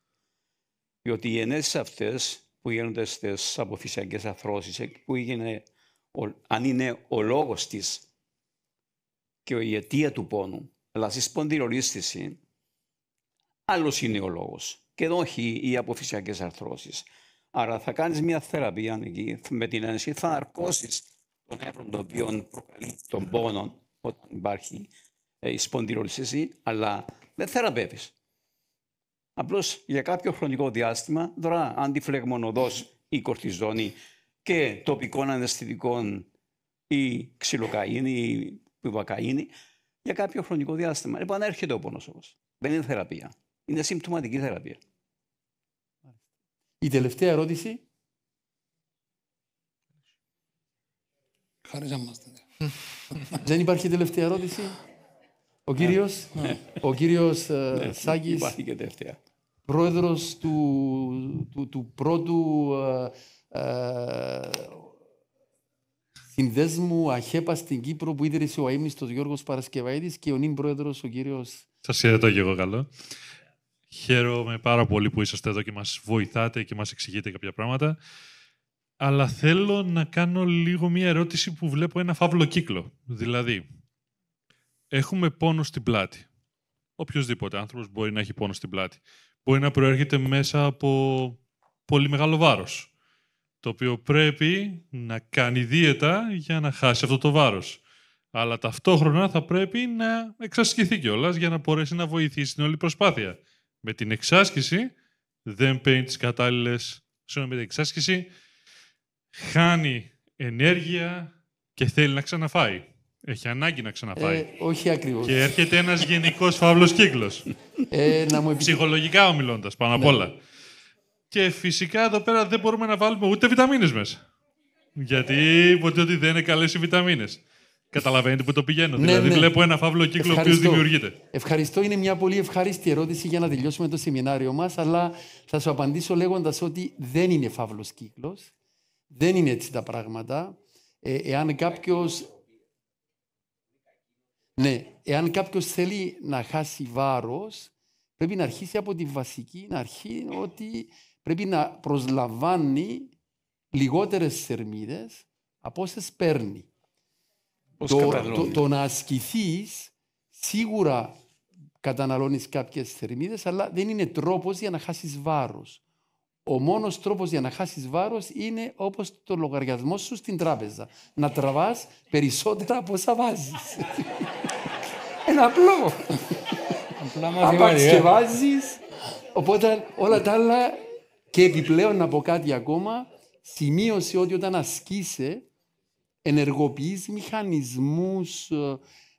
Διότι οι ενέσεις αυτές που γίνονται στις αποφυσιακές αρθρώσεις, αν είναι ο λόγος της και η αιτία του πόνου, αλλά στη σπονδυλολίσθηση, άλλος είναι ο λόγος και όχι οι αποφυσιακές αρθρώσεις. Άρα θα κάνεις μια θεραπεία εκεί, με την ένεση θα αρκώσεις τον νεύρο το οποίο προκαλεί τον πόνο όταν υπάρχει η σπονδυλολίσθηση, αλλά δεν θεραπεύεις. Απλώς για κάποιο χρονικό διάστημα δρά αντιφλεγμονωδώς η κορτιζόνη και τοπικών αναισθητικών ή ξυλοκαΐνη ή πιβακαΐνη για κάποιο χρονικό διάστημα. Επανέρχεται ο πόνος όμως. Δεν είναι θεραπεία. Είναι συμπτωματική θεραπεία. Η τελευταία ερώτηση. Δεν υπάρχει τελευταία ερώτηση. Ο κύριος Σάκης, πρόεδρος του πρώτου συνδέσμου ΑΧΕΠΑ στην Κύπρο που ίδρυσε ο αείμνηστος Γιώργος Παρασκευαίδης και ο νυν πρόεδρος ο κύριος... Σας χαιρετώ και εγώ καλό. Χαίρομαι πάρα πολύ που είσαστε εδώ και μας βοηθάτε και μας εξηγείτε κάποια πράγματα. Αλλά θέλω να κάνω λίγο μία ερώτηση που βλέπω ένα φαύλο κύκλο. Δηλαδή, έχουμε πόνο στην πλάτη. Οποιοςδήποτε άνθρωπος μπορεί να έχει πόνο στην πλάτη. Μπορεί να προέρχεται μέσα από πολύ μεγάλο βάρος, το οποίο πρέπει να κάνει δίαιτα για να χάσει αυτό το βάρος. Αλλά ταυτόχρονα θα πρέπει να εξασκηθεί κιόλας για να μπορέσει να βοηθήσει την όλη προσπάθεια. Με την εξάσκηση δεν παίρνει τις κατάλληλες... με την εξάσκηση χάνει ενέργεια και θέλει να ξαναφάει. Έχει ανάγκη να ξαναφάει. Όχι ακριβώς. Και έρχεται ένας γενικός φαύλος κύκλος. Ψυχολογικά ομιλώντας, πάνω απ' όλα. Και φυσικά εδώ πέρα δεν μπορούμε να βάλουμε ούτε βιταμίνες μέσα. Γιατί είπατε ότι δεν είναι καλές οι βιταμίνες. Καταλαβαίνετε που το πηγαίνω. Δηλαδή βλέπω ένα φαύλο κύκλο ο οποίος δημιουργείται. Ευχαριστώ. Είναι μια πολύ ευχάριστη ερώτηση για να τελειώσουμε το σεμινάριο μας, αλλά θα σου απαντήσω λέγοντας ότι δεν είναι φαύλος κύκλος. Δεν είναι έτσι τα πράγματα. Εάν κάποιος θέλει να χάσει βάρος, πρέπει να αρχίσει από τη βασική αρχή ότι πρέπει να προσλαμβάνει λιγότερες θερμίδες από όσες παίρνει. Το να ασκηθείς σίγουρα καταναλώνεις κάποιες θερμίδες, αλλά δεν είναι τρόπος για να χάσεις βάρος. Ο μόνος τρόπος για να χάσεις βάρος είναι όπως το λογαριασμό σου στην τράπεζα. Να τραβάς περισσότερα από όσα βάζεις. Είναι απλό. Απαξιβάζεις. Οπότε όλα τα άλλα. Και επιπλέον να πω κάτι ακόμα. Σημείωσε ότι όταν ασκείσαι ενεργοποιείς μηχανισμούς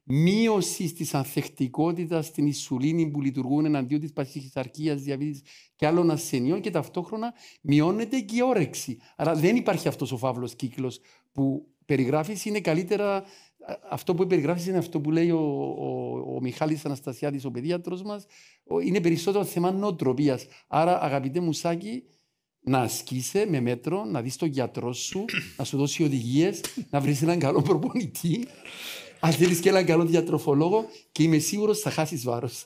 μείωσης της ανθεκτικότητας στην ισουλίνη που λειτουργούν εναντίον της παχυσαρκίας, διαβήτης και άλλων ασθενειών και ταυτόχρονα μειώνεται και η όρεξη. Άρα δεν υπάρχει αυτός ο φαύλος κύκλος που περιγράφεις. Είναι καλύτερα, αυτό που περιγράφεις είναι αυτό που λέει ο Μιχάλης Αναστασιάδης, ο παιδίατρος μας. Είναι περισσότερο θέμα νοοτροπίας. Άρα αγαπητέ μου Σάκη, να ασκείσαι με μέτρο, να δεις τον γιατρό σου, να σου δώσει οδηγίες, να βρεις έναν καλό προπονητή. Αν θέλεις και έναν καλό διατροφολόγο και είμαι σίγουρος θα χάσεις βάρος.